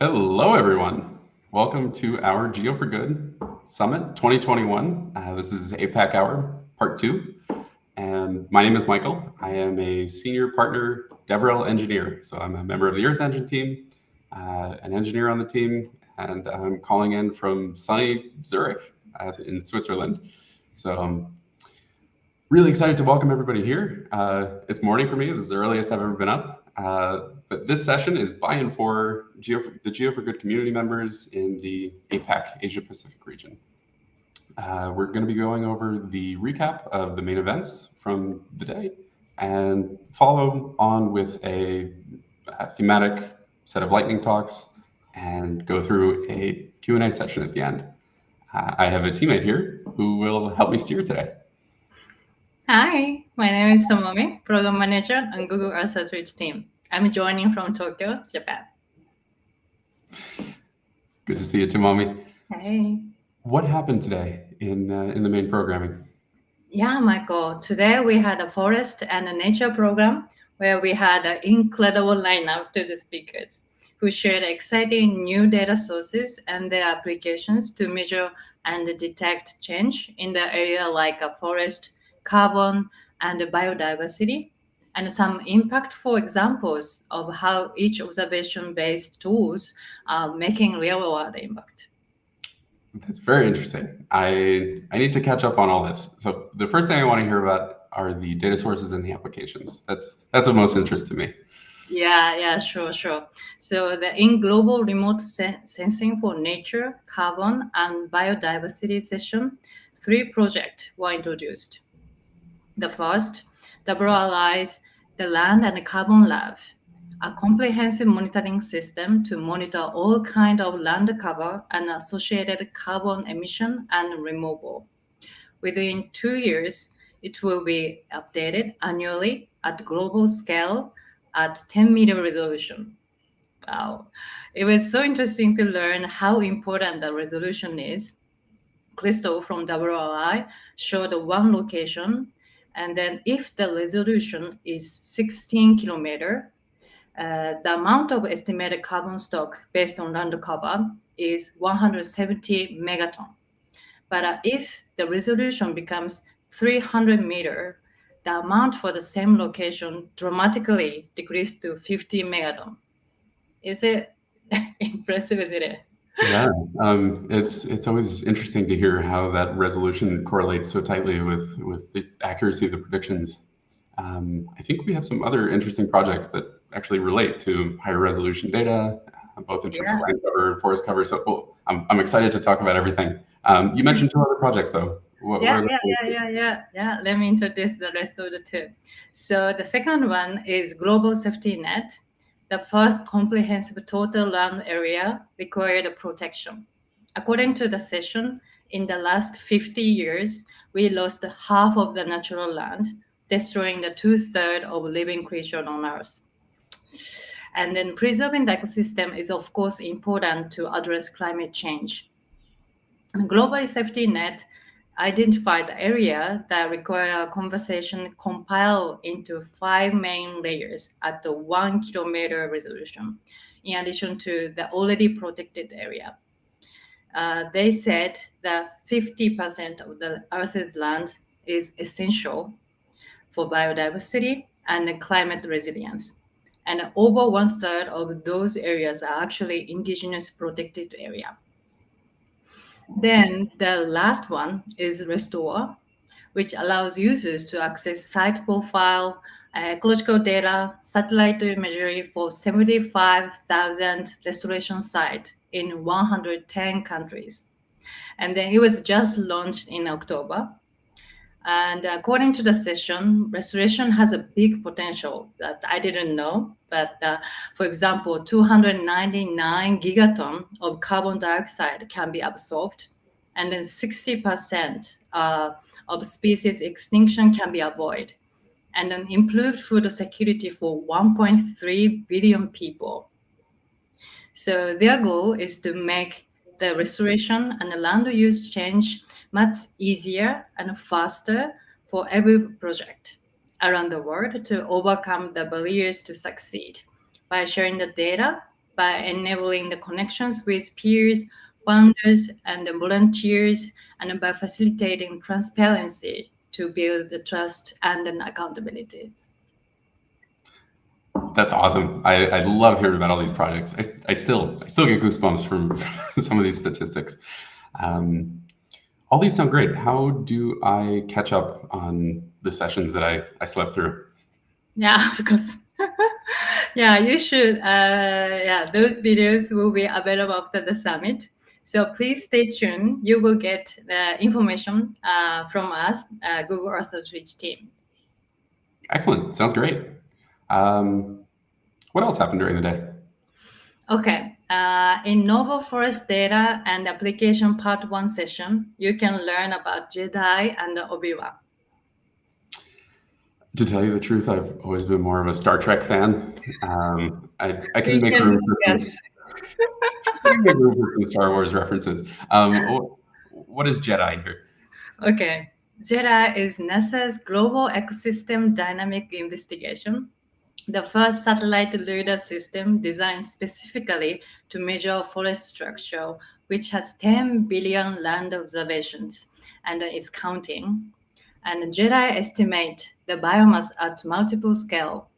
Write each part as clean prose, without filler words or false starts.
Hello, everyone. Welcome to our Geo for Good Summit 2021. This is APAC Hour, Part 2. And my name is Michael. I am a senior partner DevRel engineer. So I'm a member of the Earth Engine team, an engineer on the team, and I'm calling in from sunny Zurich in Switzerland. So I'm really excited to welcome everybody here. It's morning for me. This is the earliest I've ever been up. But this session is by and for the Geo for Good community members in the APAC, Asia Pacific region. We're going to be going over the recap of the main events from the day and follow on with a thematic set of lightning talks and go through a Q&A session at the end. I have a teammate here who will help me steer today. Hi, my name is Tomomi, Program Manager on Google Earth Outreach team. I'm joining from Tokyo, Japan. Good to see you, Tomomi. Hey. What happened today in the main programming? Yeah, Michael. Today we had a forest and a nature program where we had an incredible lineup to the speakers who shared exciting new data sources and their applications to measure and detect change in the area like a forest, carbon, and biodiversity, and some impactful examples of how each observation-based tools are making real-world impact. That's very interesting. I need to catch up on all this. So the first thing I want to hear about are the data sources and the applications. That's of most interest to me. Yeah, sure. So in global remote sensing for nature, carbon, and biodiversity session, 3 projects were introduced. The first, DevRel, the Land and Carbon Lab, a comprehensive monitoring system to monitor all kinds of land cover and associated carbon emission and removal. Within 2 years, it will be updated annually at global scale at 10-meter resolution. Wow. It was so interesting to learn how important the resolution is. Crystal from WRI showed one location, and then if the resolution is 16 kilometer, the amount of estimated carbon stock based on land cover is 170 megaton. But if the resolution becomes 300 meter, the amount for the same location dramatically decreased to 50 megaton. Is it impressive, isn't it? Yeah, it's always interesting to hear how that resolution correlates so tightly with the accuracy of the predictions. I think we have some other interesting projects that actually relate to higher resolution data, both in terms of land cover and forest cover. So I'm excited to talk about everything. You mentioned 2 other projects, though. What are Yeah. Let me introduce the rest of the 2. So the second one is Global Safety Net, the first comprehensive total land area required protection. According to the session, in the last 50 years, we lost half of the natural land, destroying the 2/3 of living creatures on Earth. And then preserving the ecosystem is, of course, important to address climate change. And Global Safety Net identified the area that require a conversation compiled into 5 main layers at the 1 kilometer resolution, in addition to the already protected area. They said that 50% of the Earth's land is essential for biodiversity and climate resilience. And over 1/3 of those areas are actually indigenous protected area. Then the last one is Restore, which allows users to access site profile, ecological data, satellite imagery for 75,000 restoration sites in 110 countries. And then it was just launched in October. And according to the session, restoration has a big potential that I didn't know. But for example, 299 gigaton of carbon dioxide can be absorbed, and then 60% of species extinction can be avoided, and then improved food security for 1.3 billion people. So their goal is to make the restoration and the land use change much easier and faster for every project around the world to overcome the barriers to succeed by sharing the data by enabling the connections with peers, founders, and the volunteers, and by facilitating transparency to build the trust and then accountability. That's awesome. I love hearing about all these projects. I still get goosebumps from some of these statistics. All these sound great. How do I catch up on the sessions that I slept through? Yeah, because yeah, you should. Yeah, those videos will be available after the summit. So please stay tuned. You will get the information from us, Google Earth Outreach team. Excellent. Sounds great. What else happened during the day? Okay. In Novel Forest Data and Application Part 1 session, you can learn about Jedi and Obi-Wan. To tell you the truth, I've always been more of a Star Trek fan. I can make room for some Star Wars references. What is JEDI here? Okay. JERA is NASA's Global Ecosystem Dynamic Investigation, the first satellite LiDAR system designed specifically to measure forest structure, which has 10 billion land observations and is counting. And JERA estimate the biomass at multiple scale,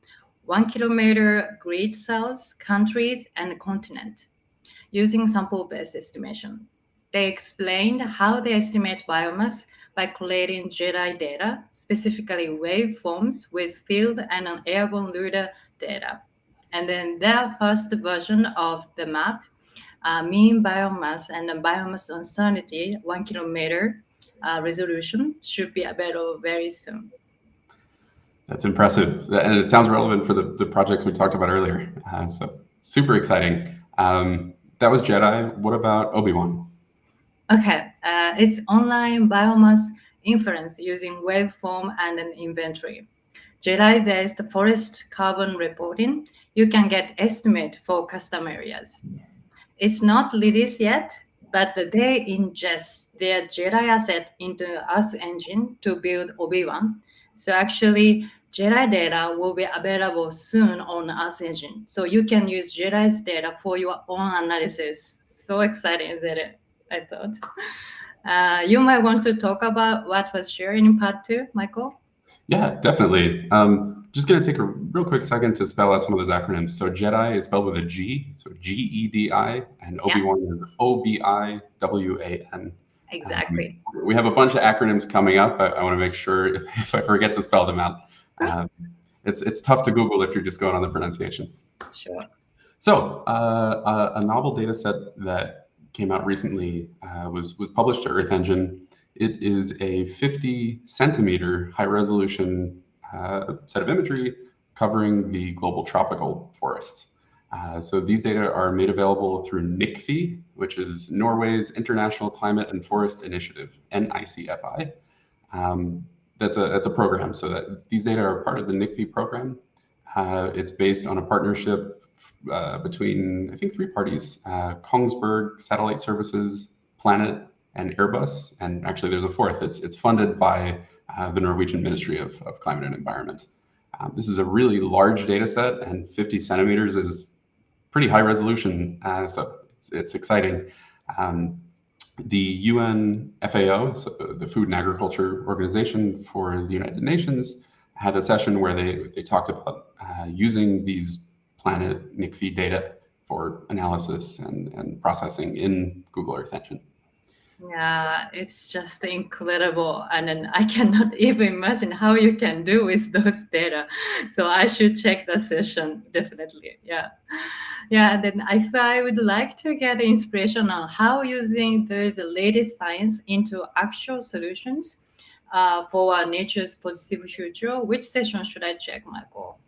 1 kilometer grid cells, countries, and continent, using sample-based estimation. They explained how they estimate biomass by collating JERA data, specifically waveforms with field and airborne LiDAR data. And then their first version of the map, mean biomass and biomass uncertainty, 1 kilometer resolution, should be available very soon. That's impressive. And it sounds relevant for the projects we talked about earlier. So super exciting. That was JEDI. What about Obi-Wan? Okay, it's online biomass inference using waveform and an inventory. JEDI-based forest carbon reporting, you can get estimate for custom areas. It's not released yet, but they ingest their JEDI asset into Earth Engine to build Obi-Wan. So actually, JEDI data will be available soon on Earth Engine. So you can use JEDI's data for your own analysis. So exciting, isn't it? I thought. You might want to talk about what was shared in part 2, Michael. Yeah, definitely. Just going to take a real quick second to spell out some of those acronyms. So JEDI is spelled with a G, so GEDI, and Obi-Wan is OBIWAN. Exactly. We have a bunch of acronyms coming up. I want to make sure if I forget to spell them out. It's tough to Google if you're just going on the pronunciation. Sure. So a novel data set that came out recently was published to Earth Engine. It is a 50 centimeter high resolution set of imagery covering the global tropical forests. So these data are made available through NICFI, which is Norway's International Climate and Forest Initiative, NICFI. That's a program, so that these data are part of the NICFI program. It's based on a partnership between, I think, 3 parties, Kongsberg Satellite Services, Planet, and Airbus. And actually there's a 4th. It's funded by the Norwegian Ministry of Climate and Environment. This is a really large data set, and 50 centimeters is pretty high resolution, so it's exciting. The UN FAO, so the Food and Agriculture Organization for the United Nations, had a session where they talked about using these Planet NICFI data for analysis and processing in Google Earth Engine. Yeah, it's just incredible. And then I cannot even imagine how you can do with those data. So I should check the session, definitely. Yeah. Yeah, and then if I would like to get inspiration on how using those latest science into actual solutions for nature's positive future, which session should I check, Michael?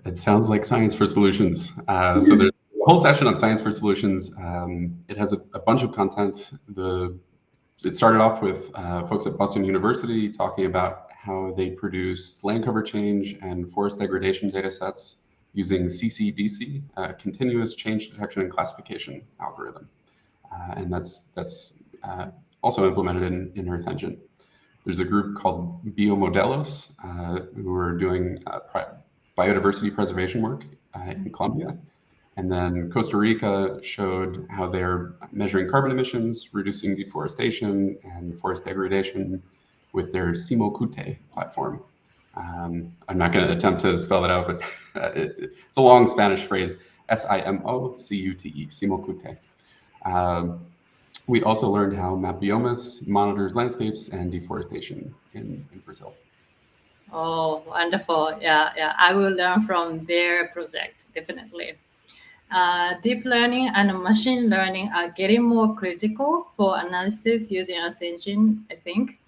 It sounds like Science for Solutions. So there's a whole session on Science for Solutions. It has a bunch of content. It started off with folks at Boston University talking about how they produce land cover change and forest degradation data sets using CCDC, continuous change detection and classification algorithm. And that's also implemented in Earth Engine. There's a group called Biomodelos who are doing biodiversity preservation work in Colombia. And then Costa Rica showed how they're measuring carbon emissions, reducing deforestation and forest degradation with their Simocute platform. I'm not going to attempt to spell it out, but it's a long Spanish phrase, Simocute, Simocute. We also learned how Mapbiomas monitors landscapes and deforestation in Brazil. Oh, wonderful. Yeah. I will learn from their project, definitely. Deep learning and machine learning are getting more critical for analysis using Earth Engine, I think.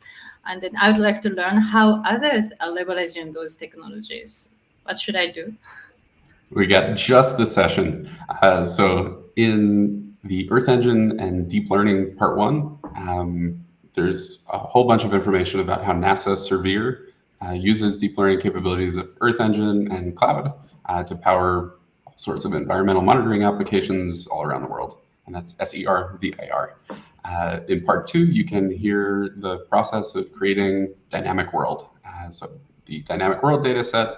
And then I would like to learn how others are leveraging those technologies. What should I do? We got just the session. So in the Earth Engine and Deep Learning Part 1, there's a whole bunch of information about how NASA Surveyor uses deep learning capabilities of Earth Engine and cloud to power all sorts of environmental monitoring applications all around the world. And that's SERVIR. In Part 2, you can hear the process of creating Dynamic World. So the Dynamic World data set,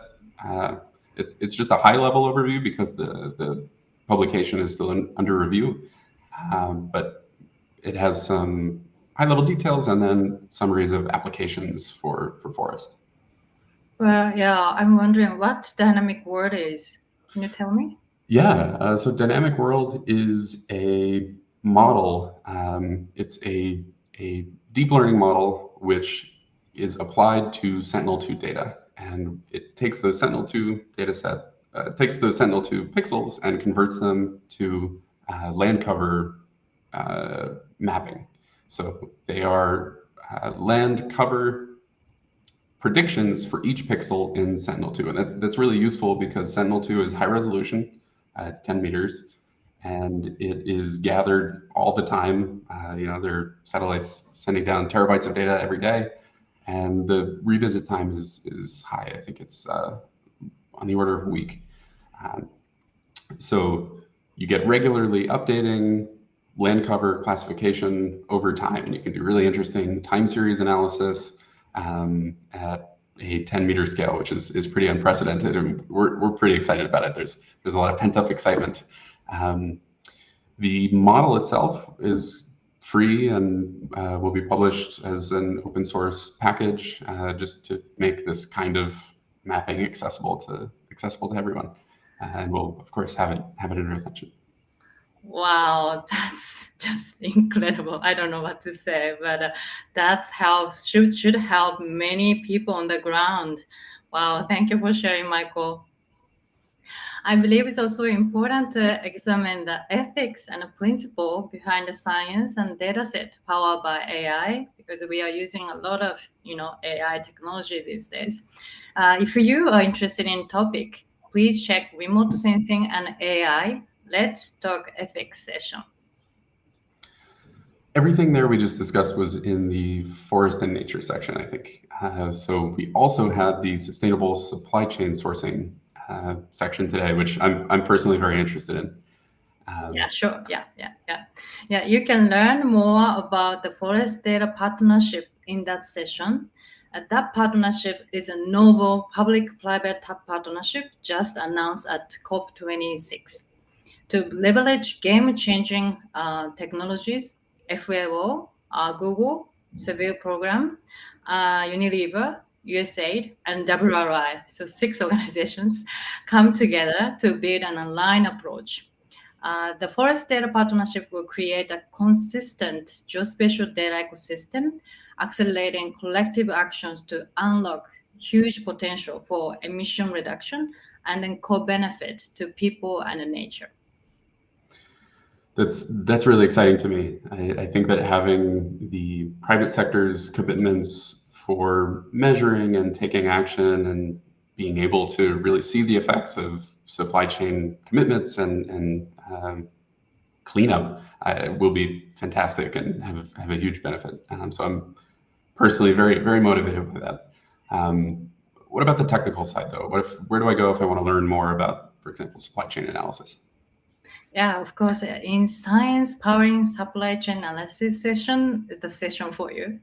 it's just a high-level overview because the publication is still under review, but it has some high-level details and then summaries of applications for forest. Well, yeah, I'm wondering what dynamic world is. Can you tell me? Yeah, so Dynamic World is a model. It's a deep learning model which is applied to Sentinel-2 data, and it takes those Sentinel-2 data set, takes those Sentinel-2 pixels and converts them to land cover mapping. So they are land cover predictions for each pixel in Sentinel-2, and that's really useful because Sentinel-2 is high resolution. It's 10 meters, and it is gathered all the time. There are satellites sending down terabytes of data every day, and the revisit time is high. I think it's on the order of a week. So you get regularly updating land cover classification over time, and you can do really interesting time series analysis at a 10-meter scale, which is pretty unprecedented, and we're pretty excited about it. There's a lot of pent-up excitement. The model itself is free and will be published as an open source package, just to make this kind of mapping accessible to everyone. And we'll of course have it in Earth Engine. Wow, that's just incredible. I don't know what to say, but that's should help many people on the ground. Wow, thank you for sharing, Michael. I believe it's also important to examine the ethics and the principle behind the science and dataset powered by AI, because we are using a lot of AI technology these days. If you are interested in topic, please check remote sensing and AI. Let's talk ethics session. Everything there we just discussed was in the forest and nature section, I think. So we also had the sustainable supply chain sourcing section today, which I'm personally very interested in. Yeah, sure. Yeah. You can learn more about the Forest Data Partnership in that session. That partnership is a novel public-private partnership just announced at COP26 to leverage game-changing technologies. FAO, Google, Survey Program, Unilever, USAID, and WRI, so 6 organizations, come together to build an aligned approach. The Forest Data Partnership will create a consistent geospatial data ecosystem, accelerating collective actions to unlock huge potential for emission reduction and then co-benefit to people and nature. That's really exciting to me. I think that having the private sector's commitments for measuring and taking action and being able to really see the effects of supply chain commitments and cleanup will be fantastic and have a huge benefit. So I'm personally very, very motivated by that. What about the technical side, though? Where do I go if I want to learn more about, for example, supply chain analysis? Yeah, of course. In Science Powering Supply Chain Analysis session is the session for you.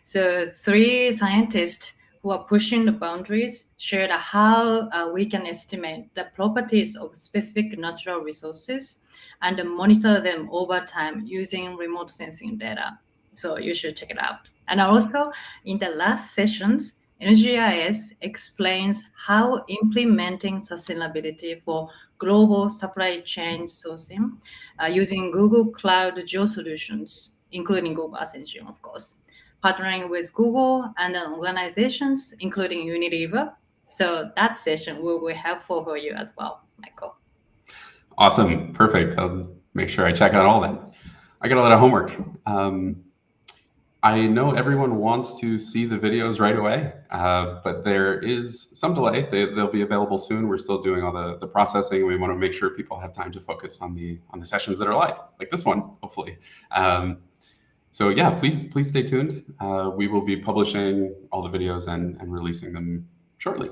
So 3 scientists who are pushing the boundaries shared how we can estimate the properties of specific natural resources and monitor them over time using remote sensing data. So you should check it out. And also, in the last sessions, NGIS explains how implementing sustainability for global supply chain sourcing using Google Cloud Geo solutions, including Google Earth Engine, of course, partnering with Google and organizations, including Unilever. So that session will be helpful for you as well, Michael. Awesome. Perfect. I'll make sure I check out all that. I got a lot of homework. I know everyone wants to see the videos right away, but there is some delay. They'll be available soon. We're still doing all the processing. We want to make sure people have time to focus on the sessions that are live, like this one, hopefully. So yeah, please stay tuned. We will be publishing all the videos and releasing them shortly.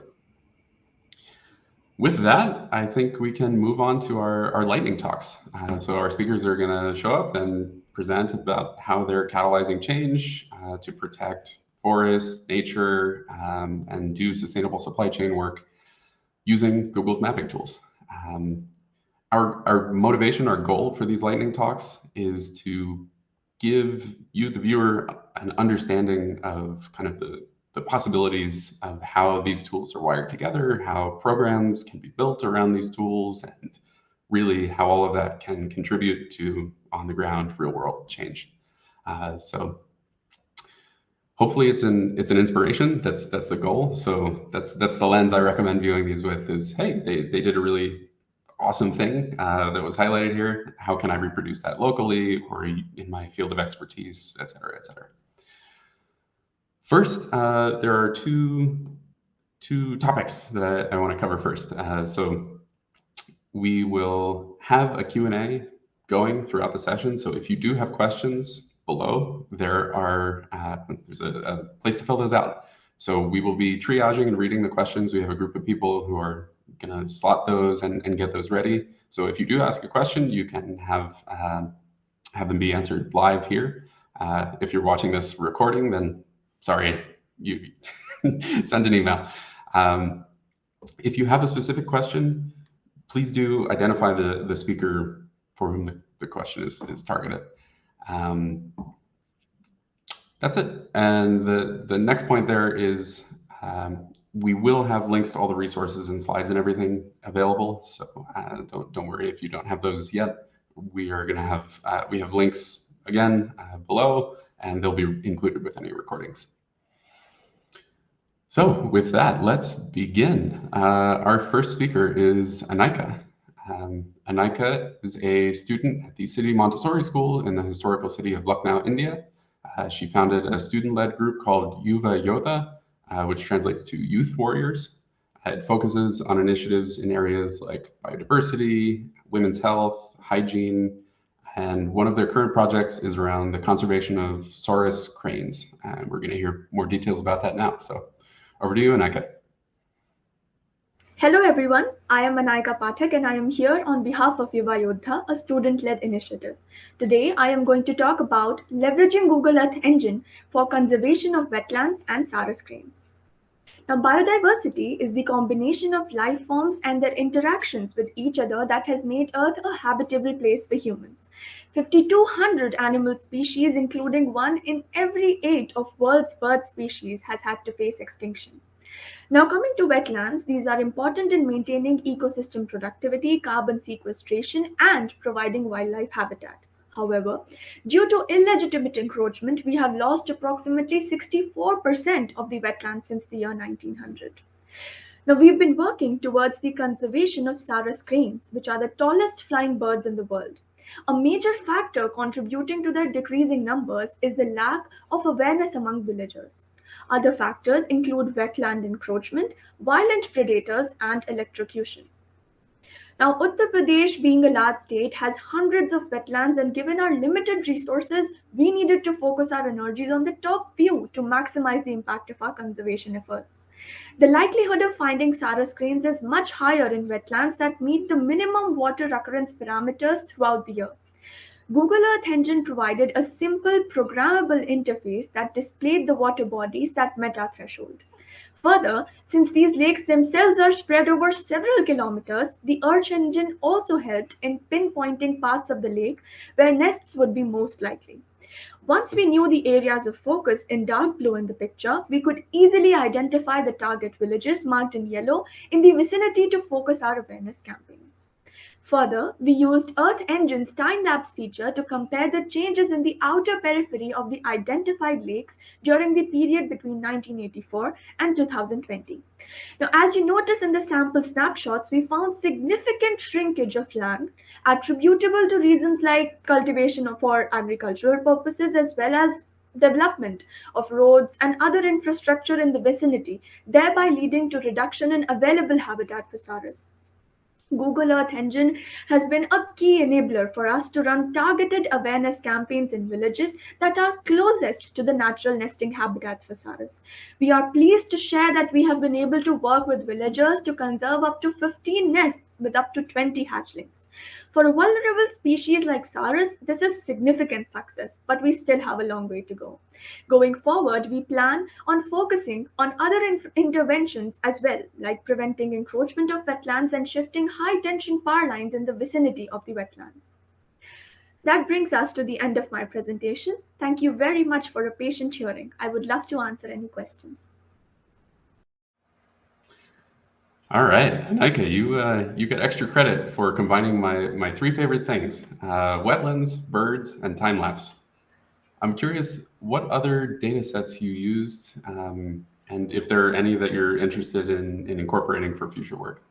With that, I think we can move on to our lightning talks. So our speakers are going to show up and present about how they're catalyzing change to protect forests, nature, and do sustainable supply chain work using Google's mapping tools. Our motivation, our goal for these lightning talks is to give you, the viewer, an understanding of kind of the possibilities of how these tools are wired together, how programs can be built around these tools, and really how all of that can contribute to on-the-ground, real-world change. So hopefully it's an inspiration. That's the goal. So that's the lens I recommend viewing these with. Is, hey, they did a really awesome thing that was highlighted here. How can I reproduce that locally or in my field of expertise, et cetera, et cetera. First, there are two topics that I want to cover first. So we will have a Q&A going throughout the session. So if you do have questions below, there's a place to fill those out. So we will be triaging and reading the questions. We have a group of people who are going to slot those and get those ready. So if you do ask a question, you can have them be answered live here. If you're watching this recording, then sorry, you send an email. If you have a specific question, please do identify the speaker for whom the question is targeted. That's it. And the next point there is we will have links to all the resources and slides and everything available. So don't worry if you don't have those yet. We are going to have we have links again below, and they'll be included with any recordings. So with that, let's begin. Our first speaker is Anaika. Anaika is a student at the City Montessori School in the historical city of Lucknow, India. She founded a student-led group called Yuva Yodha, which translates to Youth Warriors. It focuses on initiatives in areas like biodiversity, women's health, hygiene, and one of their current projects is around the conservation of saurus cranes. And we're going to hear more details about that now. So over to you, Anaika. Hello everyone, I am Anaika Pathak and I am here on behalf of Yuva Yodha, a student-led initiative. Today I am going to talk about leveraging Google Earth Engine for conservation of wetlands and saurus cranes. Now, biodiversity is the combination of life forms and their interactions with each other that has made Earth a habitable place for humans. 5,200 animal species, including 1 in every 8 of world's bird species, has had to face extinction. Now, coming to wetlands, these are important in maintaining ecosystem productivity, carbon sequestration, and providing wildlife habitat. However, due to illegitimate encroachment, we have lost approximately 64% of the wetlands since the year 1900. Now, we've been working towards the conservation of saurus cranes, which are the tallest flying birds in the world. A major factor contributing to their decreasing numbers is the lack of awareness among villagers. Other factors include wetland encroachment, violent predators, and electrocution. Now, Uttar Pradesh, being a large state, has hundreds of wetlands, and given our limited resources, we needed to focus our energies on the top few to maximize the impact of our conservation efforts. The likelihood of finding saurus cranes is much higher in wetlands that meet the minimum water occurrence parameters throughout the year. Google Earth Engine provided a simple programmable interface that displayed the water bodies that met our threshold. Further, since these lakes themselves are spread over several kilometers, the search engine also helped in pinpointing parts of the lake where nests would be most likely. Once we knew the areas of focus in dark blue in the picture, we could easily identify the target villages marked in yellow in the vicinity to focus our awareness campaigns. Further, we used Earth Engine's time-lapse feature to compare the changes in the outer periphery of the identified lakes during the period between 1984 and 2020. Now, as you notice in the sample snapshots, we found significant shrinkage of land attributable to reasons like cultivation for agricultural purposes as well as development of roads and other infrastructure in the vicinity, thereby leading to reduction in available habitat for saros. Google Earth Engine has been a key enabler for us to run targeted awareness campaigns in villages that are closest to the natural nesting habitats for saros. We are pleased to share that we have been able to work with villagers to conserve up to 15 nests with up to 20 hatchlings. For a vulnerable species like saros, this is significant success, but we still have a long way to go. Going forward, we plan on focusing on other interventions as well, like preventing encroachment of wetlands and shifting high tension power lines in the vicinity of the wetlands. That brings us to the end of my presentation. Thank you very much for a patient hearing. I would love to answer any questions. All right, Anaika, you get extra credit for combining my three favorite things: wetlands, birds, and time lapse. I'm curious what other data sets you used, and if there are any that you're interested in incorporating for future work.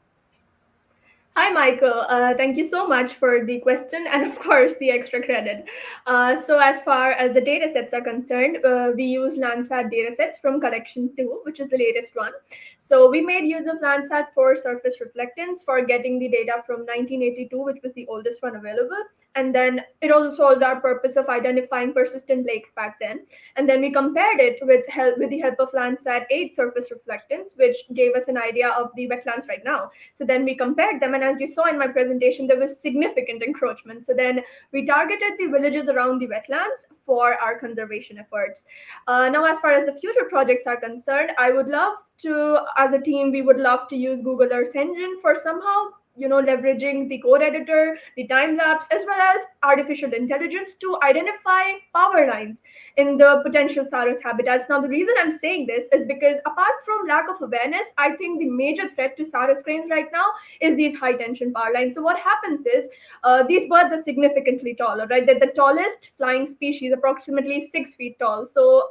Hi, Michael. Thank you so much for the question and, of course, the extra credit. So as far as the data sets are concerned, we use Landsat data sets from collection 2, which is the latest one. So we made use of Landsat for surface reflectance for getting the data from 1982, which was the oldest one available. And then it also solved our purpose of identifying persistent lakes back then. And then we compared it with the help of Landsat 8 surface reflectance, which gave us an idea of the wetlands right now. So then we compared them, and as you saw in my presentation, there was significant encroachment. So then we targeted the villages around the wetlands for our conservation efforts. Now, as far as the future projects are concerned, I would love to, as a team, we would love to use Google Earth Engine for somehow leveraging the code editor, the time lapse, as well as artificial intelligence to identify power lines in the potential saros habitats. Now, the reason I'm saying this is because apart from lack of awareness, I think the major threat to saros cranes right now is these high tension power lines. So what happens is these birds are significantly taller, right? They're the tallest flying species, approximately 6 feet tall. So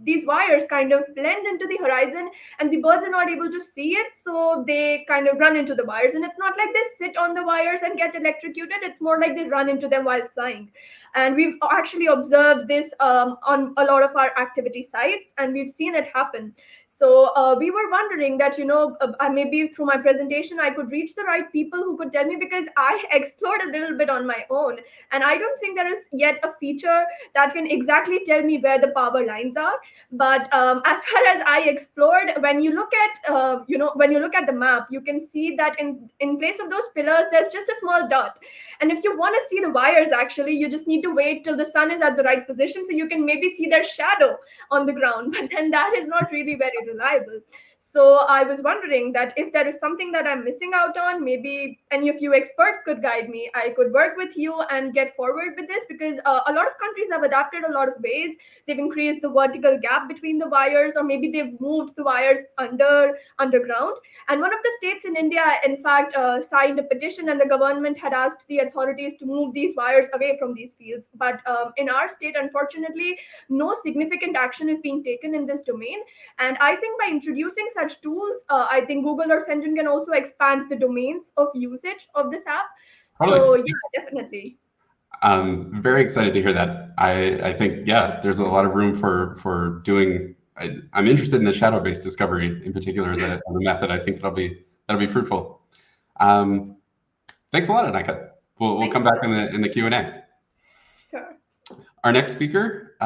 these wires kind of blend into the horizon and the birds are not able to see it. So they kind of run into the wires. And it's not like they sit on the wires and get electrocuted. It's more like they run into them while flying. And we've actually observed this on a lot of our activity sites, and we've seen it happen. So we were wondering that, maybe through my presentation, I could reach the right people who could tell me, because I explored a little bit on my own. And I don't think there is yet a feature that can exactly tell me where the power lines are. But as far as I explored, when you look at the map, you can see that in place of those pillars, there's just a small dot. And if you want to see the wires, actually, you just need to wait till the sun is at the right position so you can maybe see their shadow on the ground. But then that is not really very reliable. So I was wondering that if there is something that I'm missing out on, maybe any of you experts could guide me. I could work with you and get forward with this, because a lot of countries have adapted a lot of ways. They've increased the vertical gap between the wires, or maybe they've moved the wires underground. And one of the states in India, in fact, signed a petition, and the government had asked the authorities to move these wires away from these fields. But in our state, unfortunately, no significant action is being taken in this domain. And I think by introducing such tools, I think Google Earth Engine can also expand the domains of usage of this app. Totally. So yeah, definitely. I'm very excited to hear that. I think, yeah, there's a lot of room for doing. I'm interested in the shadow-based discovery in particular as a method. I think that'll be fruitful. Thanks a lot, Anaika. We'll come back in the Q&A. Sure. Our next speaker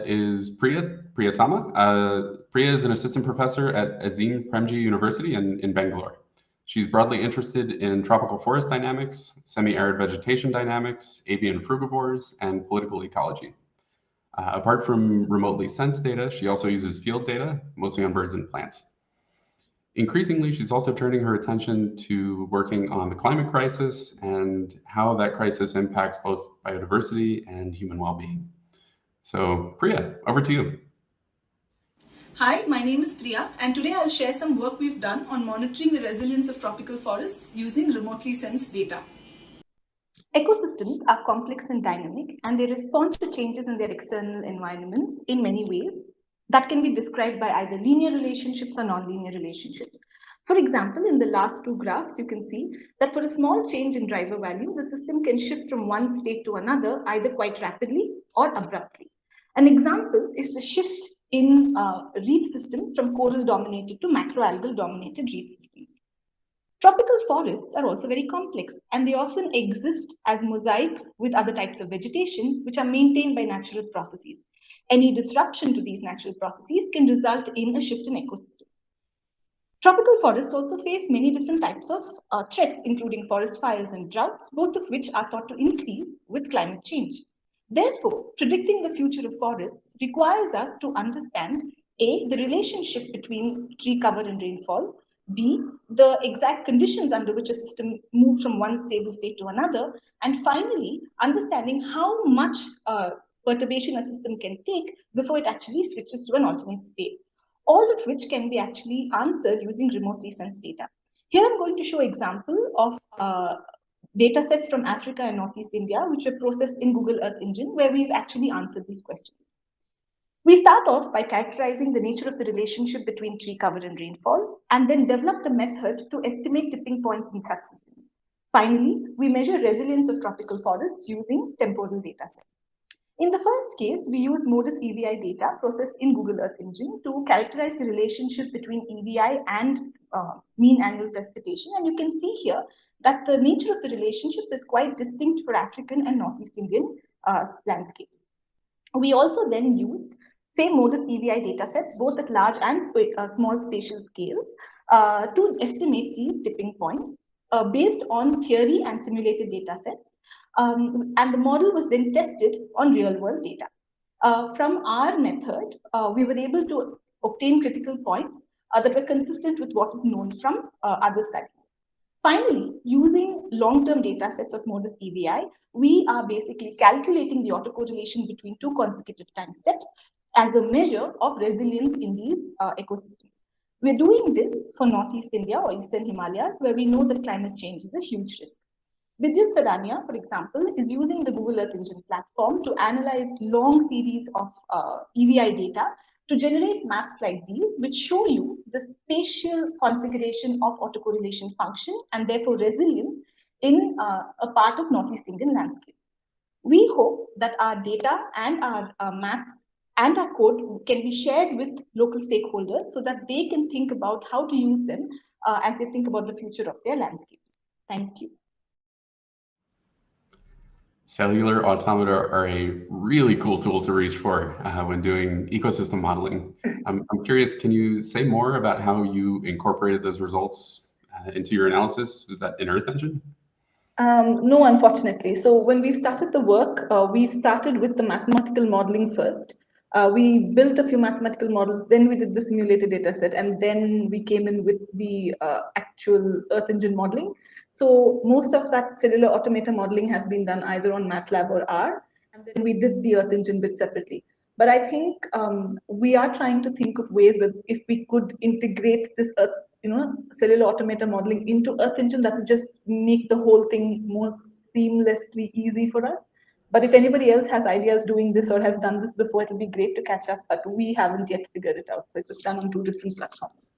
is Priyatama. Priya is an assistant professor at Azim Premji University in Bangalore. She's broadly interested in tropical forest dynamics, semi-arid vegetation dynamics, avian frugivores, and political ecology. Apart from remotely sensed data, she also uses field data, mostly on birds and plants. Increasingly, she's also turning her attention to working on the climate crisis and how that crisis impacts both biodiversity and human well-being. So Priya, over to you. Hi, my name is Priya, and today I'll share some work we've done on monitoring the resilience of tropical forests using remotely sensed data. Ecosystems are complex and dynamic, and they respond to changes in their external environments in many ways that can be described by either linear relationships or nonlinear relationships. For example, in the last two graphs, you can see that for a small change in driver value, the system can shift from one state to another either quite rapidly or abruptly. An example is the shift in reef systems from coral-dominated to macroalgal-dominated reef systems. Tropical forests are also very complex, and they often exist as mosaics with other types of vegetation, which are maintained by natural processes. Any disruption to these natural processes can result in a shift in ecosystem. Tropical forests also face many different types of threats, including forest fires and droughts, both of which are thought to increase with climate change. Therefore, predicting the future of forests requires us to understand A, the relationship between tree cover and rainfall, B, the exact conditions under which a system moves from one stable state to another, and finally, understanding how much perturbation a system can take before it actually switches to an alternate state, all of which can be actually answered using remotely sensed data. Here I'm going to show an example of data sets from Africa and Northeast India, which were processed in Google Earth Engine, where we've actually answered these questions. We start off by characterizing the nature of the relationship between tree cover and rainfall, and then develop the method to estimate tipping points in such systems. Finally, we measure resilience of tropical forests using temporal data sets. In the first case, we use MODIS EVI data processed in Google Earth Engine to characterize the relationship between EVI and mean annual precipitation. And you can see here that the nature of the relationship is quite distinct for African and Northeast Indian landscapes. We also then used same MODIS EVI datasets, both at large and small spatial scales, to estimate these tipping points based on theory and simulated datasets. And the model was then tested on real-world data. From our method, we were able to obtain critical points that were consistent with what is known from other studies. Finally, using long-term data sets of MODIS EVI, we are basically calculating the autocorrelation between two consecutive time steps as a measure of resilience in these ecosystems. We're doing this for Northeast India or Eastern Himalayas, where we know that climate change is a huge risk. Vidyut Sarania, for example, is using the Google Earth Engine platform to analyze long series of EVI data to generate maps like these, which show you the spatial configuration of autocorrelation function and therefore resilience in a part of Northeast Indian landscape. We hope that our data and our maps and our code can be shared with local stakeholders so that they can think about how to use them as they think about the future of their landscapes. Thank you. Cellular automata are a really cool tool to reach for when doing ecosystem modeling. I'm curious, can you say more about how you incorporated those results into your analysis? Is that in Earth Engine? No, unfortunately. So when we started the work, we started with the mathematical modeling first. We built a few mathematical models, then we did the simulated data set, and then we came in with the actual Earth Engine modeling. So most of that cellular automata modeling has been done either on MATLAB or R, and then we did the Earth Engine bit separately. But I think we are trying to think of ways where if we could integrate this cellular automata modeling into Earth Engine, that would just make the whole thing more seamlessly easy for us. But if anybody else has ideas doing this or has done this before, it'll be great to catch up, but we haven't yet figured it out. So it was done on 2 different platforms.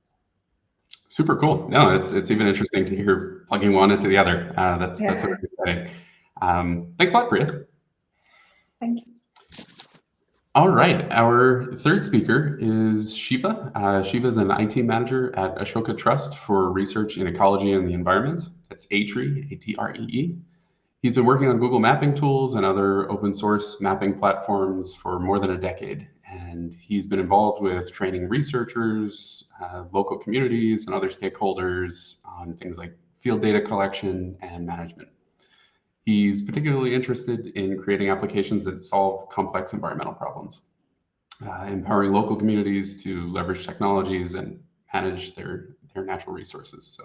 Super cool. No, it's even interesting to hear plugging one into the other. That's really exciting. Thanks a lot, Priya. Thank you. All right, our third speaker is Shiva. Shiva is an IT manager at Ashoka Trust for Research in Ecology and the Environment. That's ATREE, A-T-R-E-E. He's been working on Google mapping tools and other open source mapping platforms for more than a decade. And he's been involved with training researchers, local communities, and other stakeholders on things like field data collection and management. He's particularly interested in creating applications that solve complex environmental problems, empowering local communities to leverage technologies and manage their their natural resources. So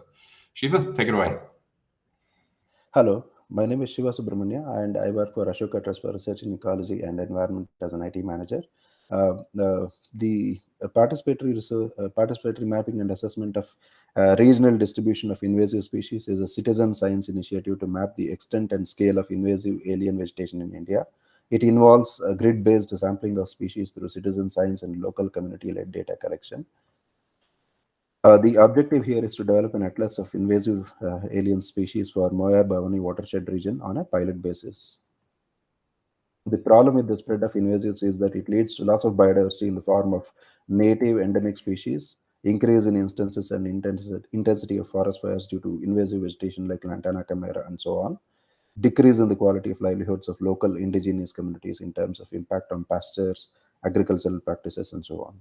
Shiva, take it away. Hello, my name is Shiva Subramania, and I work for Ashoka Trust for Research in Ecology and Environment as an IT manager. The participatory research, participatory mapping and assessment of regional distribution of invasive species is a citizen science initiative to map the extent and scale of invasive alien vegetation in India. It involves a grid-based sampling of species through citizen science and local community-led data collection. The objective here is to develop an atlas of invasive alien species for Moyar Bhavani watershed region on a pilot basis. The problem with the spread of invasives is that it leads to loss of biodiversity in the form of native endemic species, increase in instances and intensity of forest fires due to invasive vegetation like Lantana camara and so on, decrease in the quality of livelihoods of local indigenous communities in terms of impact on pastures, agricultural practices, and so on.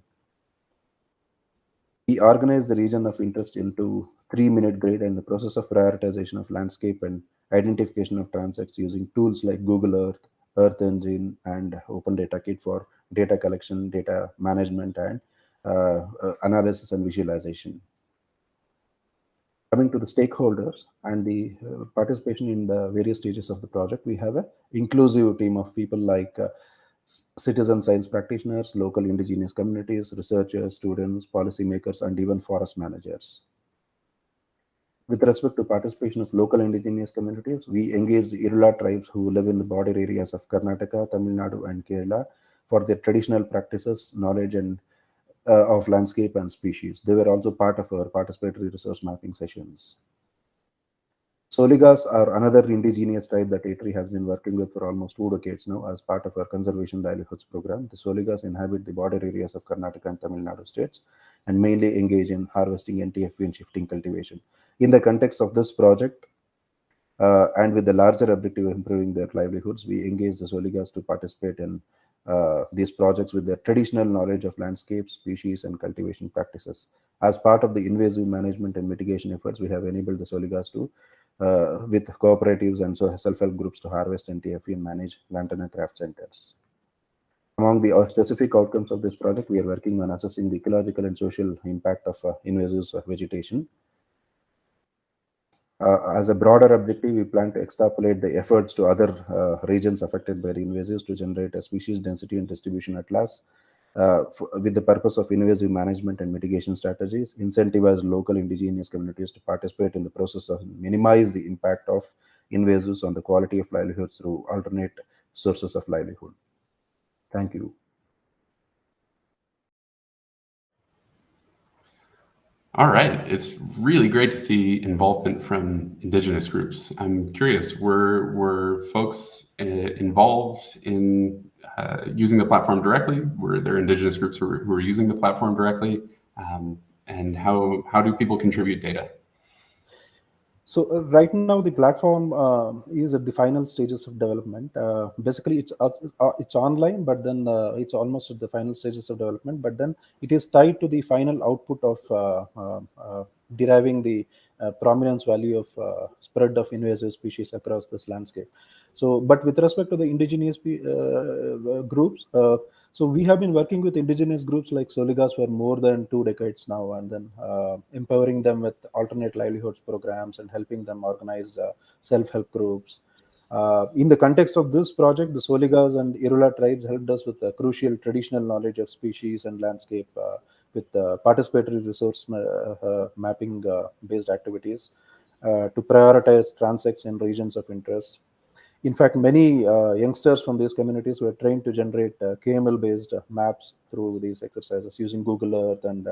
We organize the region of interest into 3-minute grid and the process of prioritization of landscape and identification of transects using tools like Google Earth, Earth Engine, and Open Data Kit for data collection, data management, and analysis and visualization. Coming to the stakeholders and the participation in the various stages of the project, we have an inclusive team of people like citizen science practitioners, local indigenous communities, researchers, students, policymakers, and even forest managers. With respect to participation of local indigenous communities, we engage the Irula tribes who live in the border areas of Karnataka, Tamil Nadu, and Kerala for their traditional practices, knowledge, and of landscape and species. They were also part of our participatory resource mapping sessions. Soligas are another indigenous tribe that A3 has been working with for almost 2 decades now as part of our conservation livelihoods program. The Soligas inhabit the border areas of Karnataka and Tamil Nadu states and mainly engage in harvesting NTFP and shifting cultivation. In the context of this project, and with the larger objective of improving their livelihoods, we engage the Soligas to participate in these projects with their traditional knowledge of landscapes, species, and cultivation practices. As part of the invasive management and mitigation efforts, we have enabled the Soligas to with cooperatives and so self-help groups to harvest NTFE and manage lantana craft centers. Among the specific outcomes of this project, we are working on assessing the ecological and social impact of invasive vegetation. As a broader objective, we plan to extrapolate the efforts to other regions affected by the invasives to generate a species density and distribution atlas with the purpose of invasive management and mitigation strategies, incentivize local indigenous communities to participate in the process of minimize the impact of invasives on the quality of livelihoods through alternate sources of livelihood. Thank you. All right, it's really great to see involvement from indigenous groups. I'm curious, were folks involved in using the platform directly? Were there indigenous groups who were using the platform directly? And how do people contribute data? So right now the platform is at the final stages of development. Basically, it's online, but then it's almost at the final stages of development. But then it is tied to the final output of deriving the prominence value of spread of invasive species across this landscape. So, but with respect to the indigenous groups, so we have been working with indigenous groups like Soligas for more than 2 decades now, and then empowering them with alternate livelihoods programs and helping them organize self-help groups. In the context of this project, the Soligas and Irula tribes helped us with crucial traditional knowledge of species and landscape with participatory resource mapping based activities to prioritize transects in regions of interest. In fact, many youngsters from these communities were trained to generate KML-based maps through these exercises using Google Earth and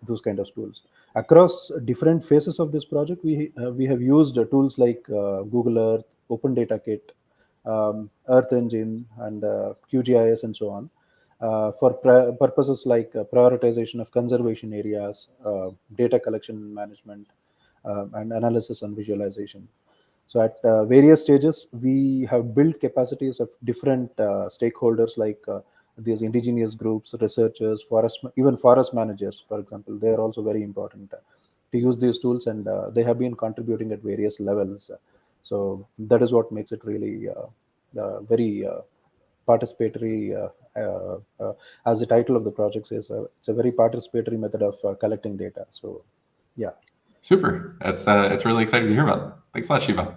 those kind of tools. Across different phases of this project, we have used tools like Google Earth, Open Data Kit, Earth Engine, and QGIS, and so on, for purposes like prioritization of conservation areas, data collection management, and analysis and visualization. So at various stages, we have built capacities of different stakeholders like these indigenous groups, researchers, even forest managers, for example. They are also very important to use these tools, and they have been contributing at various levels. So that is what makes it really very participatory, as the title of the project says, it's a very participatory method of collecting data. So, yeah. Super. It's really exciting to hear about. Thanks a lot, Shiva.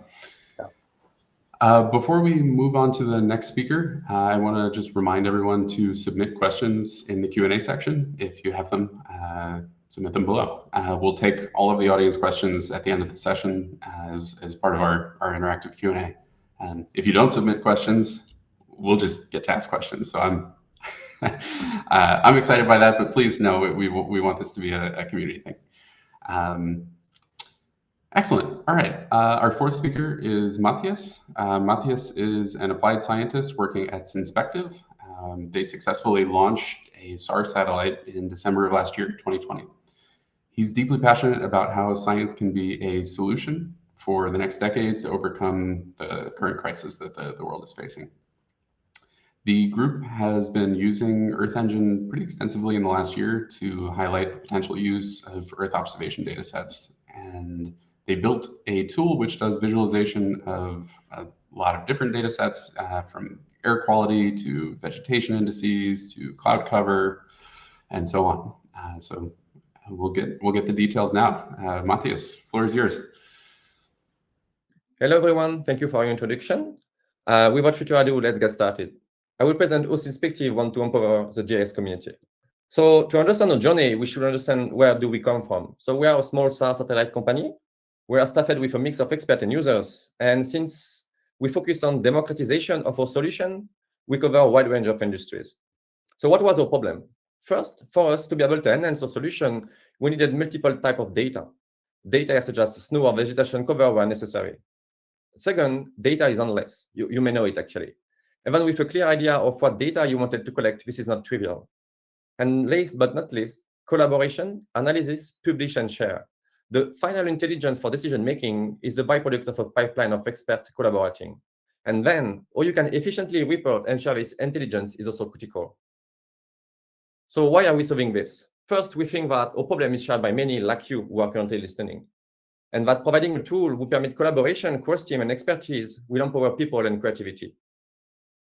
Before we move on to the next speaker, I want to just remind everyone to submit questions in the Q&A section. If you have them, submit them below. We'll take all of the audience questions at the end of the session as part of our interactive Q&A. And if you don't submit questions, we'll just get to ask questions. So I'm excited by that, but please know we want this to be a community thing. Excellent. All right. Our fourth speaker is Mathias. Mathias is an applied scientist working at Synspective. They successfully launched a SAR satellite in December of last year, 2020. He's deeply passionate about how science can be a solution for the next decades to overcome the current crisis that the world is facing. The group has been using Earth Engine pretty extensively in the last year to highlight the potential use of Earth observation data sets. And they built a tool which does visualization of a lot of different data sets, from air quality to vegetation indices to cloud cover, and so on. So we'll get the details now. Mathias, floor is yours. Hello, everyone. Thank you for your introduction. Without further ado, let's get started. I will present how Synspective want to empower the JS community. So to understand our journey, we should understand where do we come from. So we are a small SAR satellite company. We are staffed with a mix of experts and users. And since we focus on democratization of our solution, we cover a wide range of industries. So what was our problem? First, for us to be able to enhance our solution, we needed multiple types of data. Data such as snow or vegetation cover were necessary. Second, data is endless. You may know it actually. Even with a clear idea of what data you wanted to collect, this is not trivial. And last but not least, collaboration, analysis, publish, and share. The final intelligence for decision-making is the byproduct of a pipeline of experts collaborating. And then, how you can efficiently report and share this intelligence is also critical. So why are we solving this? First, we think that our problem is shared by many like you who are currently listening. And that providing a tool will permit collaboration, cross-team, and expertise will empower people and creativity.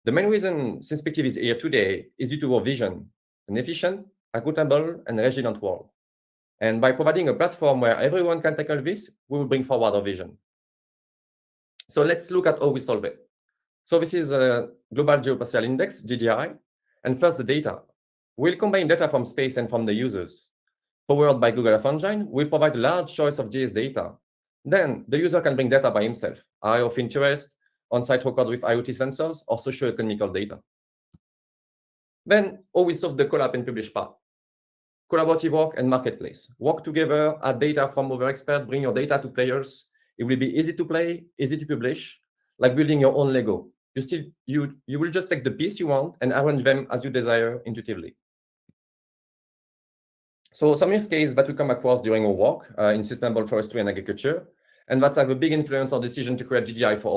The main reason Synspective is here today is due to our vision, an efficient, equitable, and resilient world. And by providing a platform where everyone can tackle this, we will bring forward our vision. So let's look at how we solve it. So this is a Global Geospatial Index, GGI, and first the data. We'll combine data from space and from the users. Powered by Google Earth Engine, we'll provide a large choice of GIS data. Then the user can bring data by himself, area of interest, on-site records with IoT sensors, or socio-economical data. Then how we solve the collab and publish part. Collaborative work and marketplace. Work together, add data from other experts, bring your data to players. It will be easy to play, easy to publish, like building your own Lego. You will just take the piece you want and arrange them as you desire intuitively. So some use cases that we come across during our work in sustainable forestry and agriculture, and that have a big influence on decision to create GGI for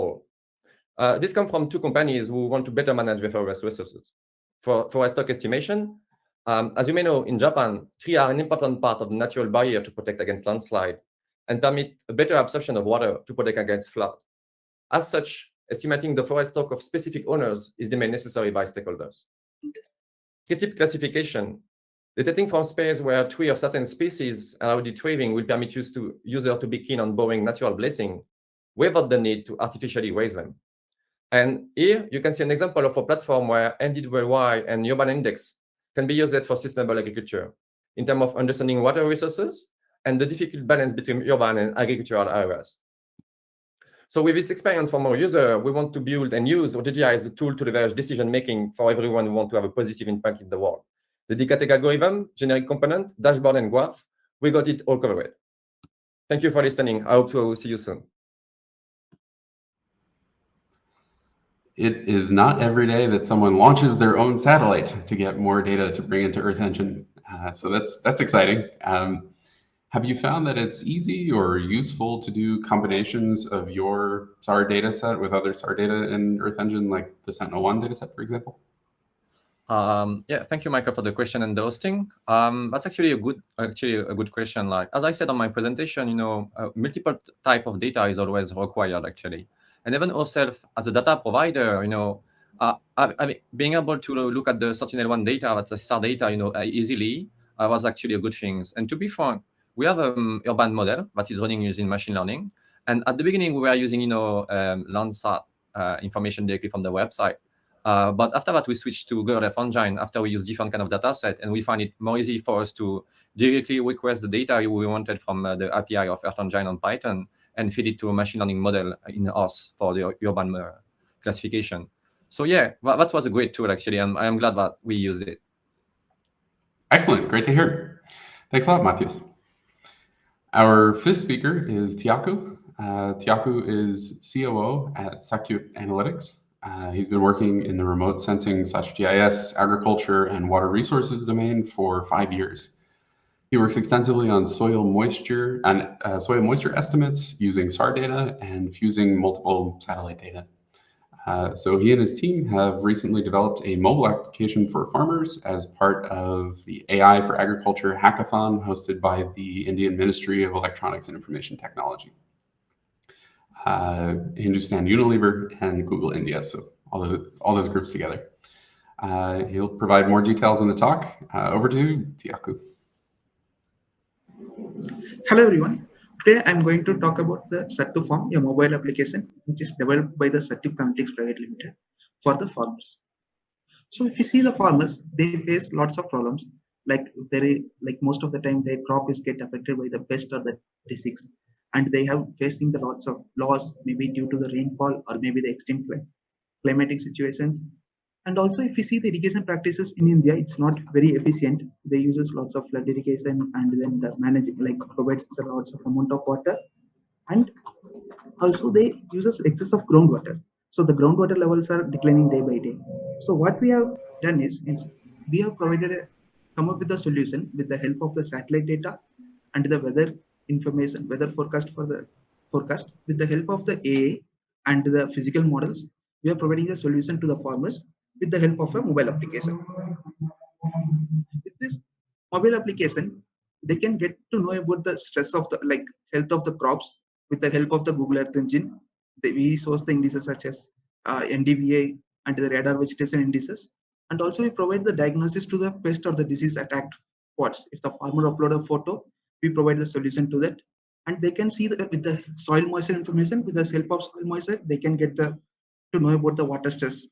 all. This comes from two companies who want to better manage their forest resources. For stock estimation, as you may know, in Japan, trees are an important part of the natural barrier to protect against landslide and permit a better absorption of water to protect against flood. As such, estimating the forest stock of specific owners is deemed necessary by stakeholders. Tree classification. Detecting from space where trees of certain species are already thriving will permit users to be keen on borrowing natural blessing without the need to artificially raise them. And here you can see an example of a platform where NDWY and Urban Index can be used for sustainable agriculture in terms of understanding water resources and the difficult balance between urban and agricultural areas. So with this experience from our user, we want to build and use our GGI as a tool to leverage decision-making for everyone who wants to have a positive impact in the world. Dedicated algorithm, generic component, dashboard, and graph, we got it all covered. Thank you for listening. I hope to see you soon. It is not every day that someone launches their own satellite to get more data to bring into Earth Engine. So that's exciting. Have you found that it's easy or useful to do combinations of your SAR data set with other SAR data in Earth Engine, like the Sentinel-1 data set, for example? Yeah, thank you, Michael, for the question and the hosting. That's actually a good question. Like as I said on my presentation, multiple type of data is always required actually. And even ourselves as a data provider, I mean, being able to look at the Sentinel-1 data, that's the SAR data, easily, was actually a good thing. And to be frank, we have an urban model that is running using machine learning. And at the beginning, we were using, Landsat information directly from the website. But after that, we switched to Google Earth Engine after we use different kind of data set, and we find it more easy for us to directly request the data we wanted from the API of Earth Engine on Python and feed it to a machine learning model in us for the urban classification. So yeah, that was a great tool actually, and I am glad that we used it. Excellent, great to hear. Thanks a lot, Mathias. Our fifth speaker is Thiyaku. Thiyaku is COO at Satyukt Analytics. He's been working in the remote sensing / GIS, agriculture, and water resources domain for 5 years. He works extensively on soil moisture estimates using SAR data and fusing multiple satellite data. So he and his team have recently developed a mobile application for farmers as part of the AI for Agriculture hackathon hosted by the Indian Ministry of Electronics and Information Technology, Hindustan Unilever, and Google India. So all those groups together. He'll provide more details in the talk. Over to you, Thiyaku. Hello everyone. Today I'm going to talk about the Sattu Farm, a mobile application which is developed by the Satyukt Analytics Private Limited for the farmers. So if you see the farmers, they face lots of problems. Like most of the time, their crop is get affected by the pest or the disease, and they have facing the lots of loss, maybe due to the rainfall or maybe the extreme climatic situations. And also, if you see the irrigation practices in India, it's not very efficient. They uses lots of flood irrigation, and then the managing provides lots of amount of water, and also they uses excess of groundwater. So the groundwater levels are declining day by day. So what we have done is we have come up with a solution with the help of the satellite data and the weather information, weather forecast for the forecast. With the help of the AI and the physical models, we are providing a solution to the farmers with the help of a mobile application. With this mobile application, they can get to know about the stress of the health of the crops with the help of the Google Earth Engine. We source the indices such as NDVI and the radar vegetation indices, and also we provide the diagnosis to the pest or the disease attacked spots. If the farmer upload a photo, we provide the solution to that, and they can see with the soil moisture information. With the help of soil moisture, they can get to know about the water stress,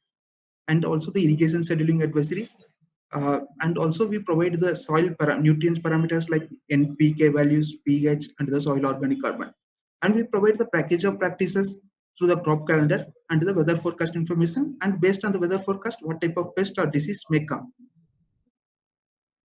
and also the irrigation scheduling advisories. And also we provide the soil nutrients parameters like NPK values, pH, and the soil organic carbon. And we provide the package of practices through the crop calendar and the weather forecast information. And based on the weather forecast, what type of pest or disease may come.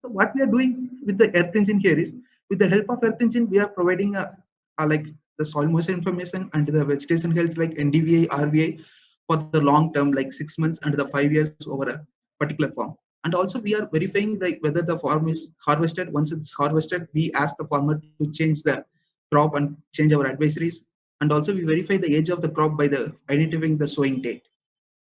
So what we are doing with the Earth Engine here is, with the help of Earth Engine, we are providing the soil moisture information and the vegetation health like NDVI, RVI for the long term, like 6 months and the 5 years over a particular farm. And also we are verifying whether the farm is harvested. Once it's harvested, we ask the farmer to change the crop and change our advisories. And also we verify the age of the crop by the identifying the sowing date.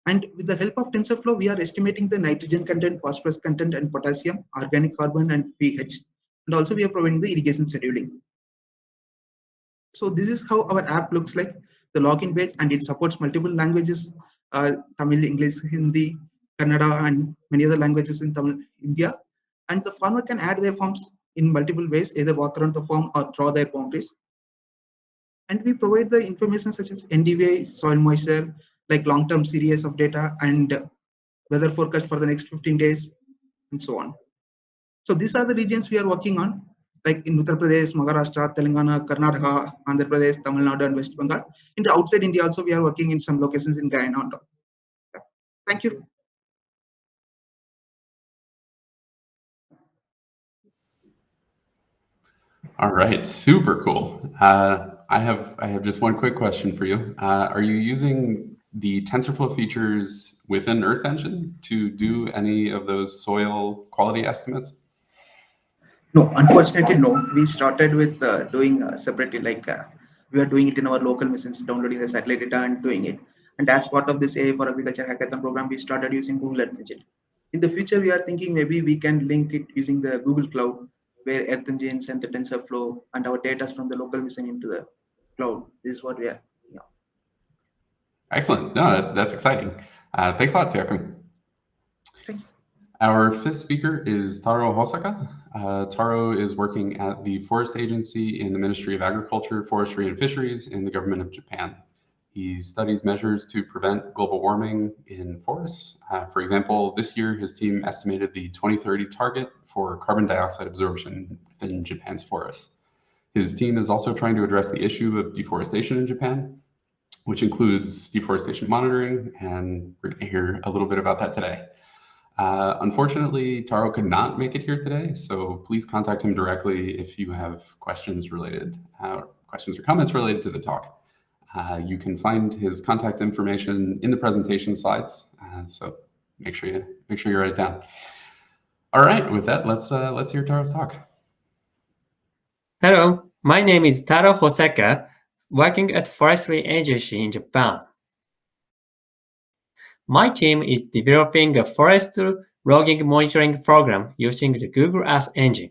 And with the help of TensorFlow, we are estimating the nitrogen content, phosphorus content, and potassium, organic carbon, and pH. And also we are providing the irrigation scheduling. So this is how our app looks like, the login page, and it supports multiple languages, Tamil, English, Hindi, Kannada, and many other languages in Tamil, India. And the farmer can add their forms in multiple ways, either walk around the farm or draw their boundaries. And we provide the information such as NDVI, soil moisture, like long-term series of data, and weather forecast for the next 15 days, and so on. So these are the regions we are working on, like in Uttar Pradesh, Maharashtra, Telangana, Karnataka, Andhra Pradesh, Tamil Nadu, and West Bengal. In the outside India also, we are working in some locations in Guyana. Thank you. All right, super cool. I have just one quick question for you. Are you using the TensorFlow features within Earth Engine to do any of those soil quality estimates? No, unfortunately, no. We started with doing separately, we are doing it in our local machines, downloading the satellite data and doing it. And as part of this AI for Agriculture Hackathon program, we started using Google Earth Engine. In the future, we are thinking maybe we can link it using the Google Cloud, where Earth Engine and the TensorFlow and our data from the local machine into the cloud. This is what we are. Yeah. Excellent. No, that's exciting. Thanks a lot, Thiyaku. Thank you. Our fifth speaker is Taro Hosaka. Taro is working at the Forest Agency in the Ministry of Agriculture, Forestry, and Fisheries in the government of Japan. He studies measures to prevent global warming in forests. For example, this year his team estimated the 2030 target for carbon dioxide absorption within Japan's forests. His team is also trying to address the issue of deforestation in Japan, which includes deforestation monitoring, and we're going to hear a little bit about that today. Unfortunately, Taro could not make it here today, so please contact him directly if you have questions or comments related to the talk. You can find his contact information in the presentation slides, so make sure you write it down. All right, with that, let's hear Taro's talk. Hello, my name is Taro Hosaka, working at Forestry Agency in Japan. My team is developing a forest logging monitoring program using the Google Earth engine.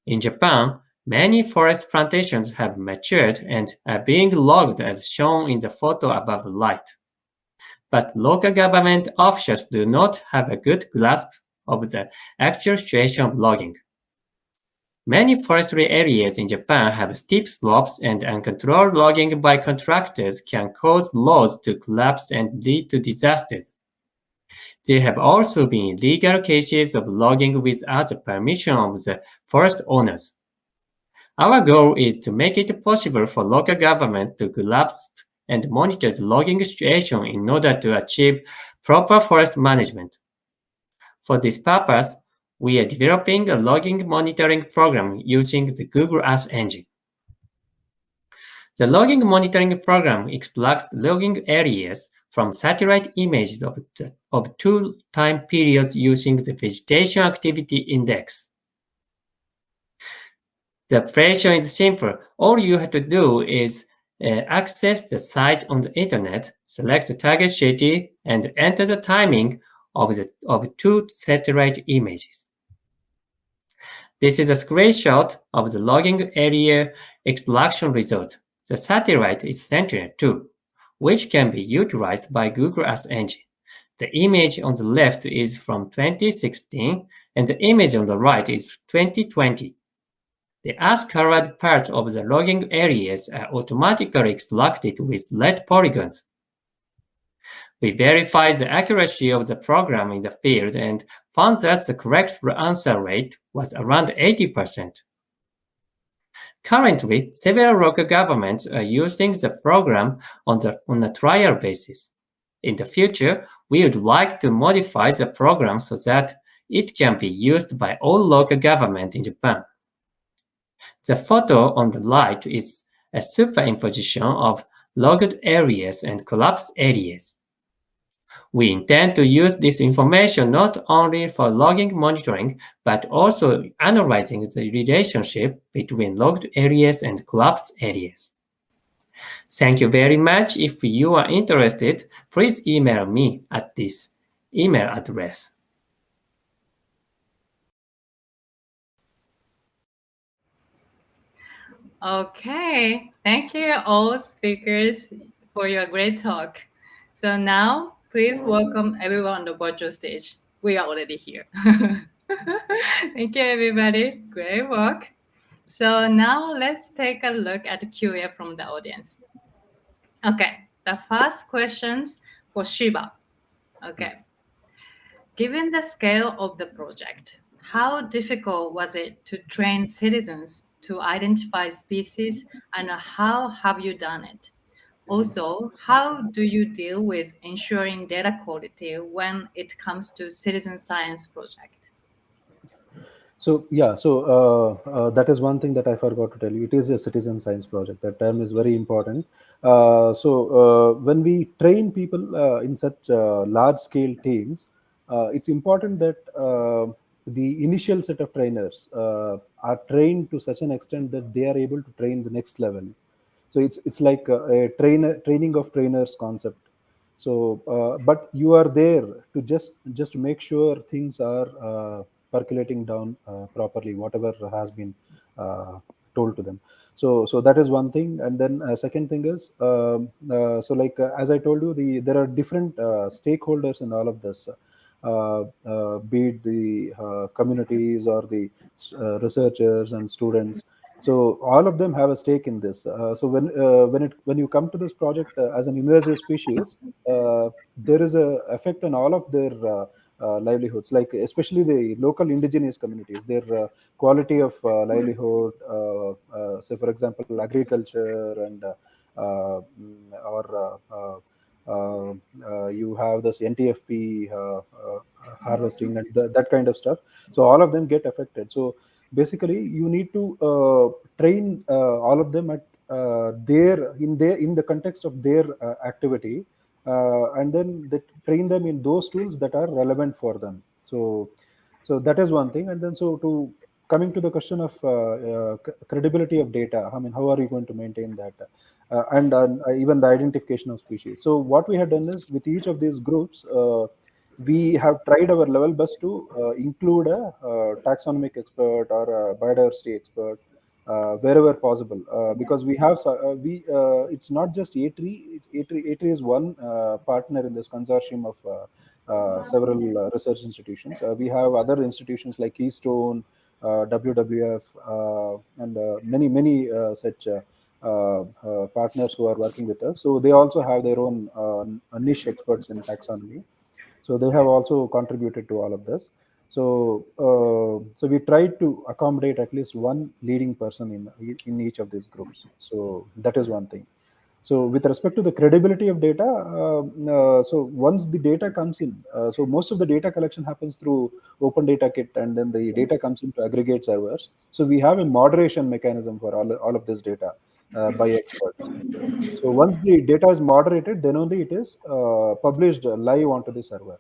In Japan, many forest plantations have matured and are being logged as shown in the photo above the right. But local government officials do not have a good grasp of the actual situation of logging. Many forestry areas in Japan have steep slopes, and uncontrolled logging by contractors can cause roads to collapse and lead to disasters. There have also been legal cases of logging without the permission of the forest owners. Our goal is to make it possible for local government to grasp and monitor the logging situation in order to achieve proper forest management. For this purpose, we are developing a logging monitoring program using the Google Earth engine. The logging monitoring program extracts logging areas from satellite images of 2 time periods using the Vegetation Activity Index. The operation is simple. All you have to do is access the site on the internet, select the target city, and enter the timing of 2 satellite images. This is a screenshot of the logging area extraction result. The satellite is Sentinel-2, which can be utilized by Google Earth Engine. The image on the left is from 2016, and the image on the right is 2020. The Earth-colored parts of the logging areas are automatically extracted with red polygons. We verified the accuracy of the program in the field and found that the correct answer rate was around 80%. Currently, several local governments are using the program on a trial basis. In the future, we would like to modify the program so that it can be used by all local governments in Japan. The photo on the right is a superimposition of logged areas and collapsed areas. We intend to use this information not only for logging monitoring, but also analyzing the relationship between logged areas and collapsed areas. Thank you very much. If you are interested, please email me at this email address. Okay, thank you all speakers for your great talk. So now, please welcome everyone on the virtual stage. We are already here. Thank you, everybody. Great work. So now let's take a look at the QA from the audience. Okay, the first questions for Shiba. Okay. Given the scale of the project, how difficult was it to train citizens to identify species, and how have you done it? Also, how do you deal with ensuring data quality when it comes to citizen science project? So yeah, that is one thing that I forgot to tell you. It is a citizen science project. That term is very important. When we train people in such large-scale teams, it's important that the initial set of trainers are trained to such an extent that they are able to train the next level. So it's like a training of trainers concept. So, but you are there to just make sure things are percolating down properly, whatever has been told to them. So that is one thing. And then second thing is, as I told you, there are different stakeholders in all of this, be it the communities or the researchers and students. So all of them have a stake in this. So when you come to this project as an invasive species, there is a effect on all of their livelihoods, like especially the local indigenous communities, their quality of livelihood, say for example agriculture, and or you have this NTFP harvesting and that kind of stuff. So all of them get affected. So basically you need to train all of them at in the context of their activity, and then they train them in those tools that are relevant for them. So that is one thing. And then to coming to the question of credibility of data, I mean, how are you going to maintain that, and even the identification of species? So what we have done is, with each of these groups, we have tried our level best to include a taxonomic expert or a biodiversity expert wherever possible, because we have it's not just A3. A3 is one partner in this consortium of several research institutions. We have other institutions like Keystone, WWF, and many such partners who are working with us. So they also have their own niche experts in taxonomy. So they have also contributed to all of this. So we tried to accommodate at least one leading person in each of these groups. So that is one thing. So with respect to the credibility of data, so once the data comes in, so most of the data collection happens through Open Data Kit, and then the data comes into aggregate servers. So we have a moderation mechanism for all of this data by experts. So once the data is moderated, then only it is published live onto the server.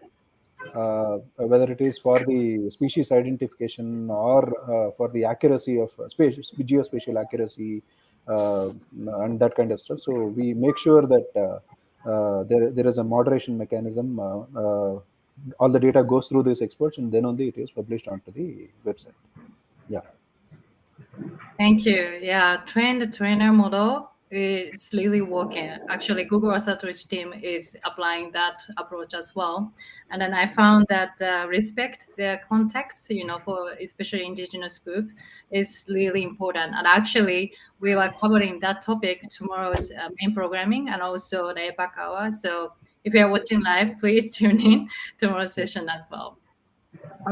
Whether it is for the species identification or for the accuracy of geospatial accuracy, and that kind of stuff. So we make sure that there is a moderation mechanism. All the data goes through these experts, and then only it is published onto the website. Yeah. Thank you. Yeah, trainer model is really working. Actually, Google Earth Outreach team is applying that approach as well. And then I found that respect their context, for especially indigenous group, is really important. And actually, we are covering that topic tomorrow's main programming and also the APAC hour. So if you are watching live, please tune in tomorrow's session as well.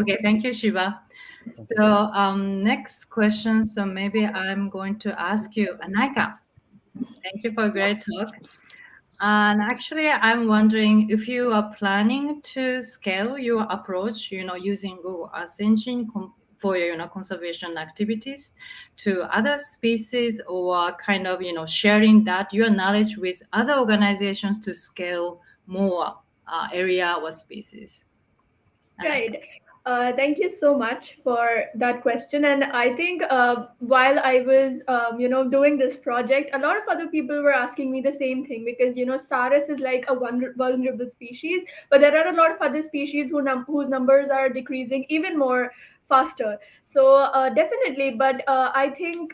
Okay, thank you, Shiva. So next question. So maybe I'm going to ask you, Anaika. Thank you for a great talk. And actually, I'm wondering if you are planning to scale your approach, using Google Earth Engine for your conservation activities to other species, or kind of sharing that your knowledge with other organizations to scale more area or species. Right. Thank you so much for that question. And I think while I was, doing this project, a lot of other people were asking me the same thing, because, Saris is like a vulnerable species, but there are a lot of other species whose numbers are decreasing even more faster. So definitely, but I think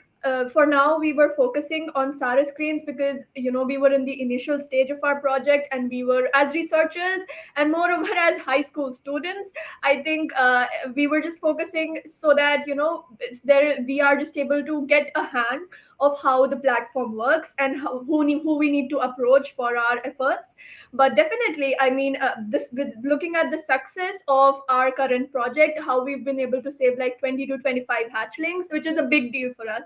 for now we were focusing on Saris cranes because we were in the initial stage of our project, and we were, as researchers and moreover as high school students, I think we were just focusing so that we are just able to get a hand of how the platform works and who we need to approach for our efforts. But definitely, I mean, this with looking at the success of our current project, how we've been able to save like 20 to 25 hatchlings, which is a big deal for us,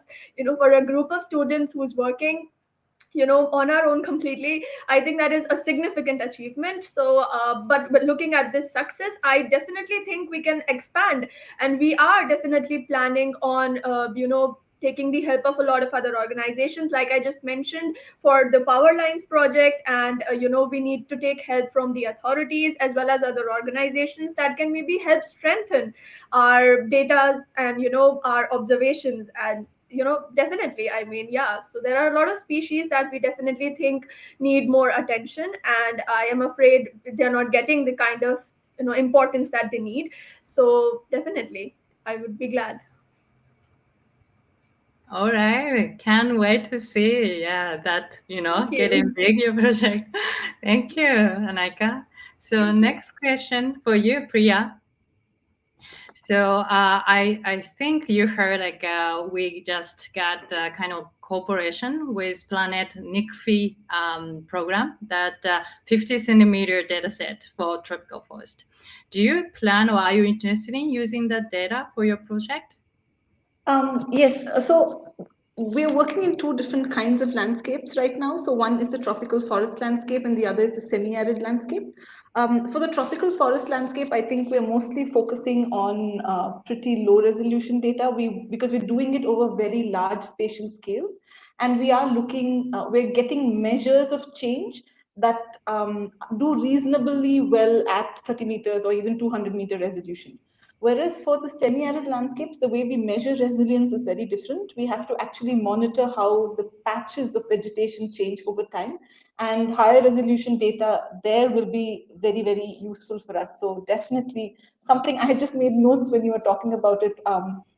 for a group of students who's working on our own completely. I think that is a significant achievement. So but looking at this success, I definitely think we can expand, and we are definitely planning on taking the help of a lot of other organizations, like I just mentioned, for the power lines project. And we need to take help from the authorities as well as other organizations that can maybe help strengthen our data and our observations. And definitely, I mean, yeah, so there are a lot of species that we definitely think need more attention, and I am afraid they're not getting the kind of importance that they need. So definitely I would be glad. All right. Can't wait to see. Yeah, that, Thank you. getting big, your project. Thank you, Anaika. So next question for you, Priya. So I think you heard we just got kind of cooperation with Planet NICFI program, that 50 centimeter data set for tropical forest. Do you plan, or are you interested in using that data for your project? Yes, so we're working in two different kinds of landscapes right now. So one is the tropical forest landscape and the other is the semi-arid landscape. For the tropical forest landscape, I think we're mostly focusing on pretty low resolution data because we're doing it over very large spatial scales. And we are we're getting measures of change that do reasonably well at 30 meters or even 200-meter resolution. Whereas for the semi-arid landscapes, the way we measure resilience is very different. We have to actually monitor how the patches of vegetation change over time, and higher resolution data there will be very, very useful for us. So definitely something, I had just made notes when you were talking about it,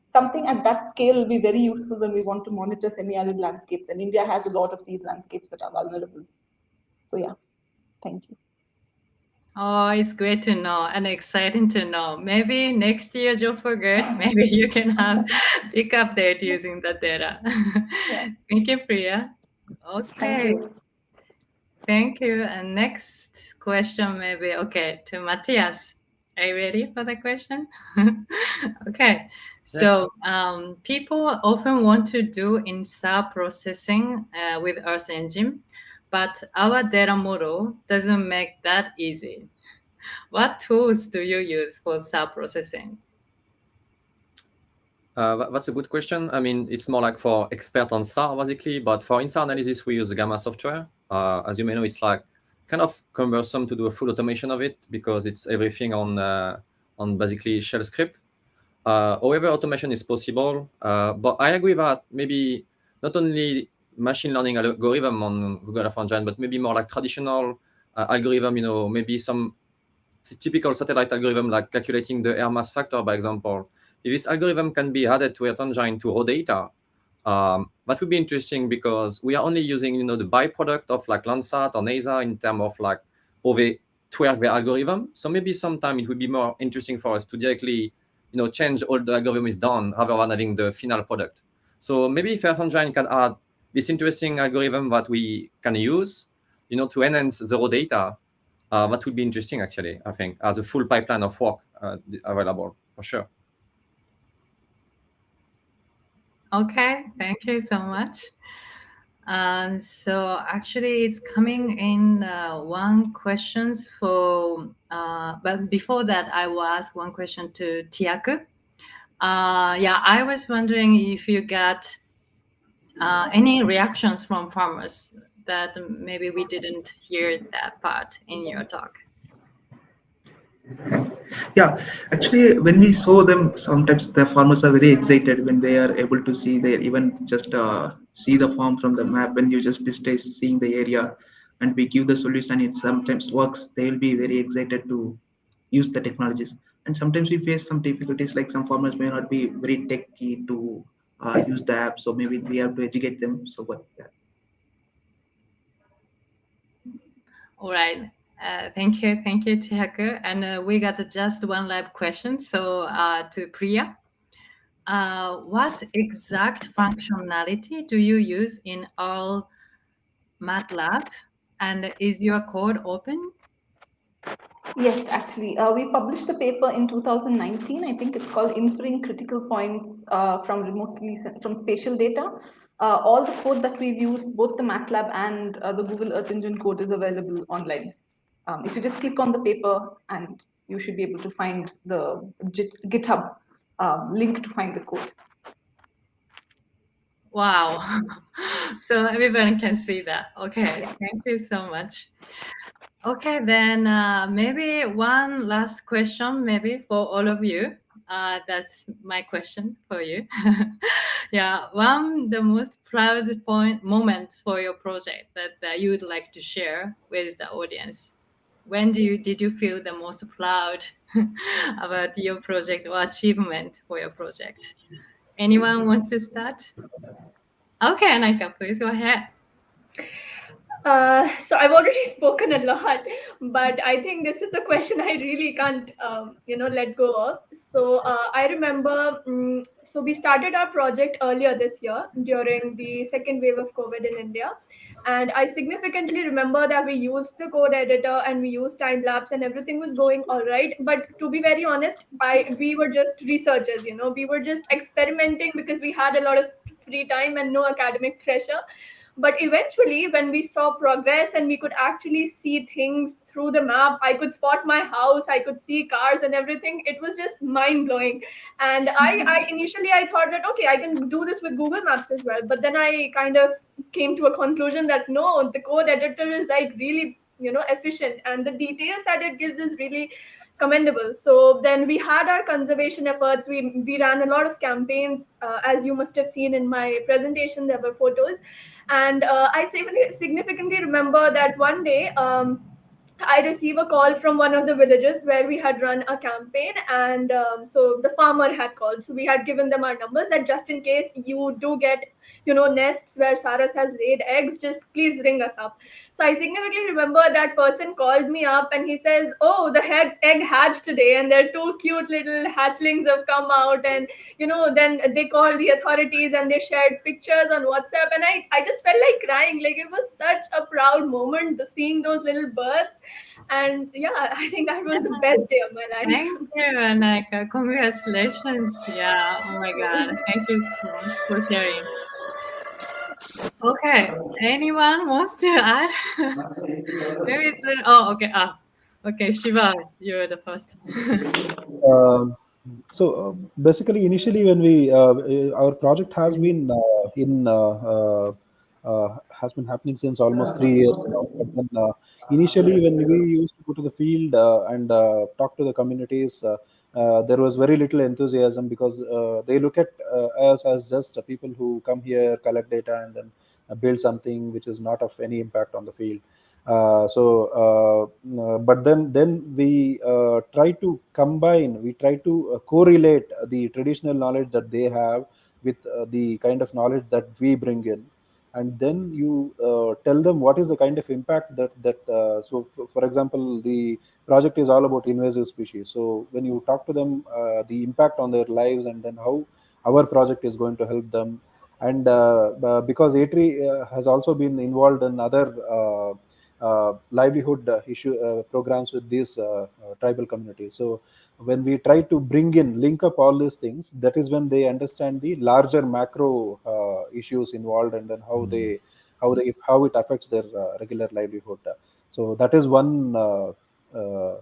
something at that scale will be very useful when we want to monitor semi-arid landscapes, and India has a lot of these landscapes that are vulnerable. So yeah, thank you. Oh, it's great to know and exciting to know. Maybe next year, Joe for Good, maybe you can have big update using the data. Yeah. Thank you, Priya. Okay. Thank you. Thank you. And next question, maybe, okay, to Mathias. Are you ready for the question? Okay. So people often want to do in-SAR processing with Earth Engine, but our data model doesn't make that easy. What tools do you use for SAR processing? That's a good question. I mean, it's more like for expert on SAR, basically, but for in-SAR analysis, we use Gamma software. As you may know, it's like kind of cumbersome to do a full automation of it because it's everything on basically shell script. However, automation is possible, but I agree that maybe not only machine learning algorithm on Google Earth Engine, but maybe more like traditional algorithm, maybe some typical satellite algorithm like calculating the air mass factor, by example. If this algorithm can be added to Earth Engine to raw data, that would be interesting because we are only using, the byproduct of like Landsat or NASA in terms of like how they twerk the algorithm. So maybe sometime it would be more interesting for us to directly, change all the algorithm is done rather than having the final product. So maybe if Earth Engine can add this interesting algorithm that we can use, to enhance the raw data, that would be interesting actually, I think, as a full pipeline of work available for sure. Okay, thank you so much. So actually it's coming in one questions for, but before that I will ask one question to Thiyaku. I was wondering if you got any reactions from farmers that maybe we didn't hear that part in your talk. Yeah, actually, when we saw them, sometimes the farmers are very excited when they are able to see even just see the farm from the map. When you just stay seeing the area, and we give the solution, it sometimes works. They will be very excited to use the technologies. And sometimes we face some difficulties, like some farmers may not be very techy to use the app, so maybe we have to educate them. So what? Yeah. All right. Thank you, Thiyaku. And we got just one lab question. So to Priya, what exact functionality do you use in all MATLAB? And is your code open? Yes, actually, we published a paper in 2019. I think it's called Inferring Critical Points from Spatial Data. All the code that we've used, both the MATLAB and the Google Earth Engine code, is available online. If you just click on the paper, and you should be able to find the GitHub link to find the code. Wow. So everyone can see that. Okay, thank you so much. Okay, then maybe one last question, maybe for all of you. That's my question for you. The most proud moment for your project that you would like to share with the audience. When did you feel the most proud about your project or achievement for your project? Anyone wants to start? Okay, Anaika, please go ahead. So I've already spoken a lot, but I think this is a question I really can't, let go of. So I remember, so we started our project earlier this year during the second wave of COVID in India. And I significantly remember that we used the code editor and we used time lapse and everything was going all right. But to be very honest, we were just researchers, we were just experimenting because we had a lot of free time and no academic pressure. But eventually, when we saw progress and we could actually see things through the map, I could spot my house, I could see cars and everything. It was just mind blowing. And I initially I thought that okay, I can do this with Google Maps as well. But then I kind of came to a conclusion that no, the code editor is like really efficient, and the details that it gives is really commendable. So then we had our conservation efforts. We ran a lot of campaigns, as you must have seen in my presentation. There were photos. And I significantly remember that one day I received a call from one of the villages where we had run a campaign, and so the farmer had called. So we had given them our numbers that just in case you do get, nests where Saras has laid eggs, just please ring us up. So I significantly remember that person called me up and he says, "Oh, the egg hatched today, and there are two cute little hatchlings have come out." And then they called the authorities and they shared pictures on WhatsApp, and I just felt like crying. Like, it was such a proud moment seeing those little birds. And yeah, I think that was the best day of my life. Thank you, Anaika. Congratulations. Yeah. Oh my God. Thank you so much for sharing. Okay. Anyone wants to add? Maybe it's okay. Okay, Shiva, you're the first. So basically, initially when we our project has been has been happening since almost 3 years now. But then, initially, when we used to go to the field and talk to the communities, there was very little enthusiasm because they look at us as just people who come here, collect data, and then build something which is not of any impact on the field. But then we try to combine, we try to correlate the traditional knowledge that they have with the kind of knowledge that we bring in, and then you tell them what is the kind of impact for example, the project is all about invasive species. So when you talk to them, the impact on their lives, and then how our project is going to help them. And because ATRI has also been involved in other livelihood programs with these tribal communities. So when we try to link up all these things, that is when they understand the larger macro issues involved, and then how it affects their regular livelihood. So that is one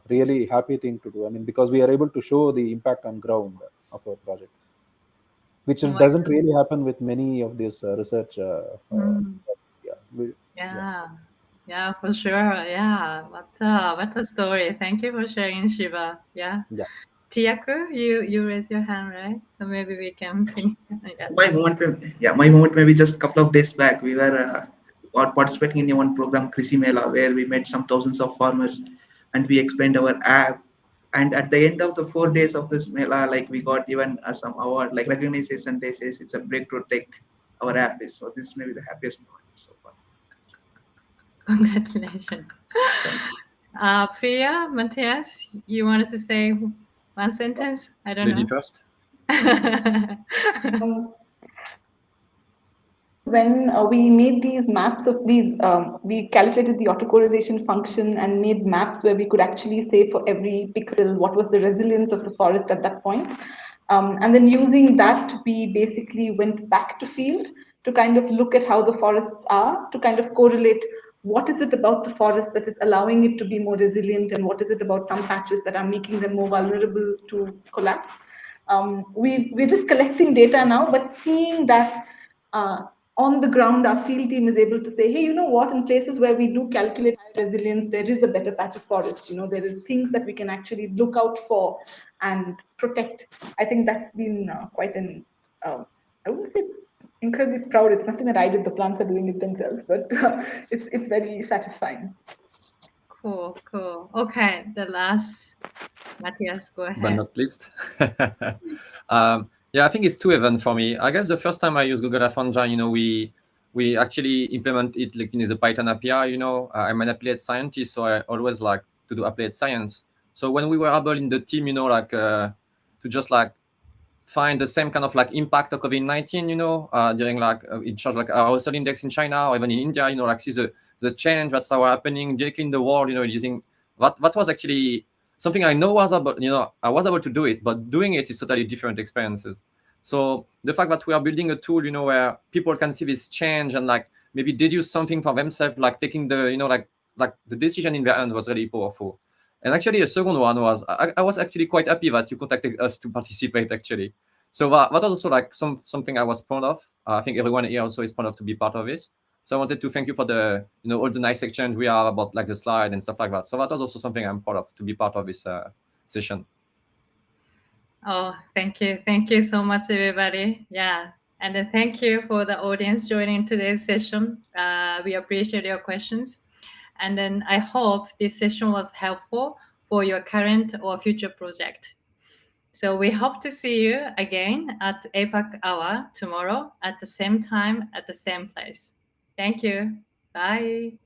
really happy thing to do. I mean, because we are able to show the impact on ground of our project, which doesn't really happen with many of these research. Yeah, for sure. Yeah, what a story. Thank you for sharing, Shiva. Yeah. Thiyaku, you raise your hand, right? So maybe we can finish. My moment maybe just a couple of days back, we were participating in one program, Krisi Mela, where we met some thousands of farmers and we explained our app. And at the end of the 4 days of this Mela, like we got even some award, like recognition. They say it's a breakthrough tech, our app is. So this may be the happiest moment so far. Congratulations. Priya, Mathias, you wanted to say one sentence? I don't know. Lady first. When we made these maps of these, we calculated the autocorrelation function and made maps where we could actually say for every pixel what was the resilience of the forest at that point. And then using that, we basically went back to field to kind of look at how the forests are, to kind of correlate what is it about the forest that is allowing it to be more resilient, and what is it about some patches that are making them more vulnerable to collapse. We're just collecting data now, but seeing that on the ground, our field team is able to say, hey, you know what, in places where we do calculate resilience, there is a better patch of forest. There is things that we can actually look out for and protect. I think that's been quite an, I wouldn't say incredibly proud. It's nothing that I did, the plants are doing it themselves, but it's very satisfying. Cool. Okay, the last, Mathias, go ahead. But not least. Yeah, I think it's two events for me. I guess the first time I used Google App Engine, we actually implement it like in the Python API. I'm an applied scientist, so I always like to do applied science. So when we were able in the team, to just like find the same kind of like impact of COVID-19, during like in charge like our household index in China or even in India, like see the change that's happening directly in the world, using that was actually something I know was able, I was able to do it, but doing it is totally different experiences. So the fact that we are building a tool, where people can see this change and like maybe deduce something for themselves, like taking the, like the decision in their hands was really powerful. And actually, a second one was I was actually quite happy that you contacted us to participate. Actually, so that was also like something I was proud of. I think everyone here also is proud of to be part of this. So I wanted to thank you for the all the nice exchange we are about like the slide and stuff like that. So that was also something I'm proud of to be part of this session. Oh, thank you so much, everybody. Yeah. And then thank you for the audience joining today's session. We appreciate your questions. And then I hope this session was helpful for your current or future project. So we hope to see you again at APAC Hour tomorrow at the same time, at the same place. Thank you. Bye.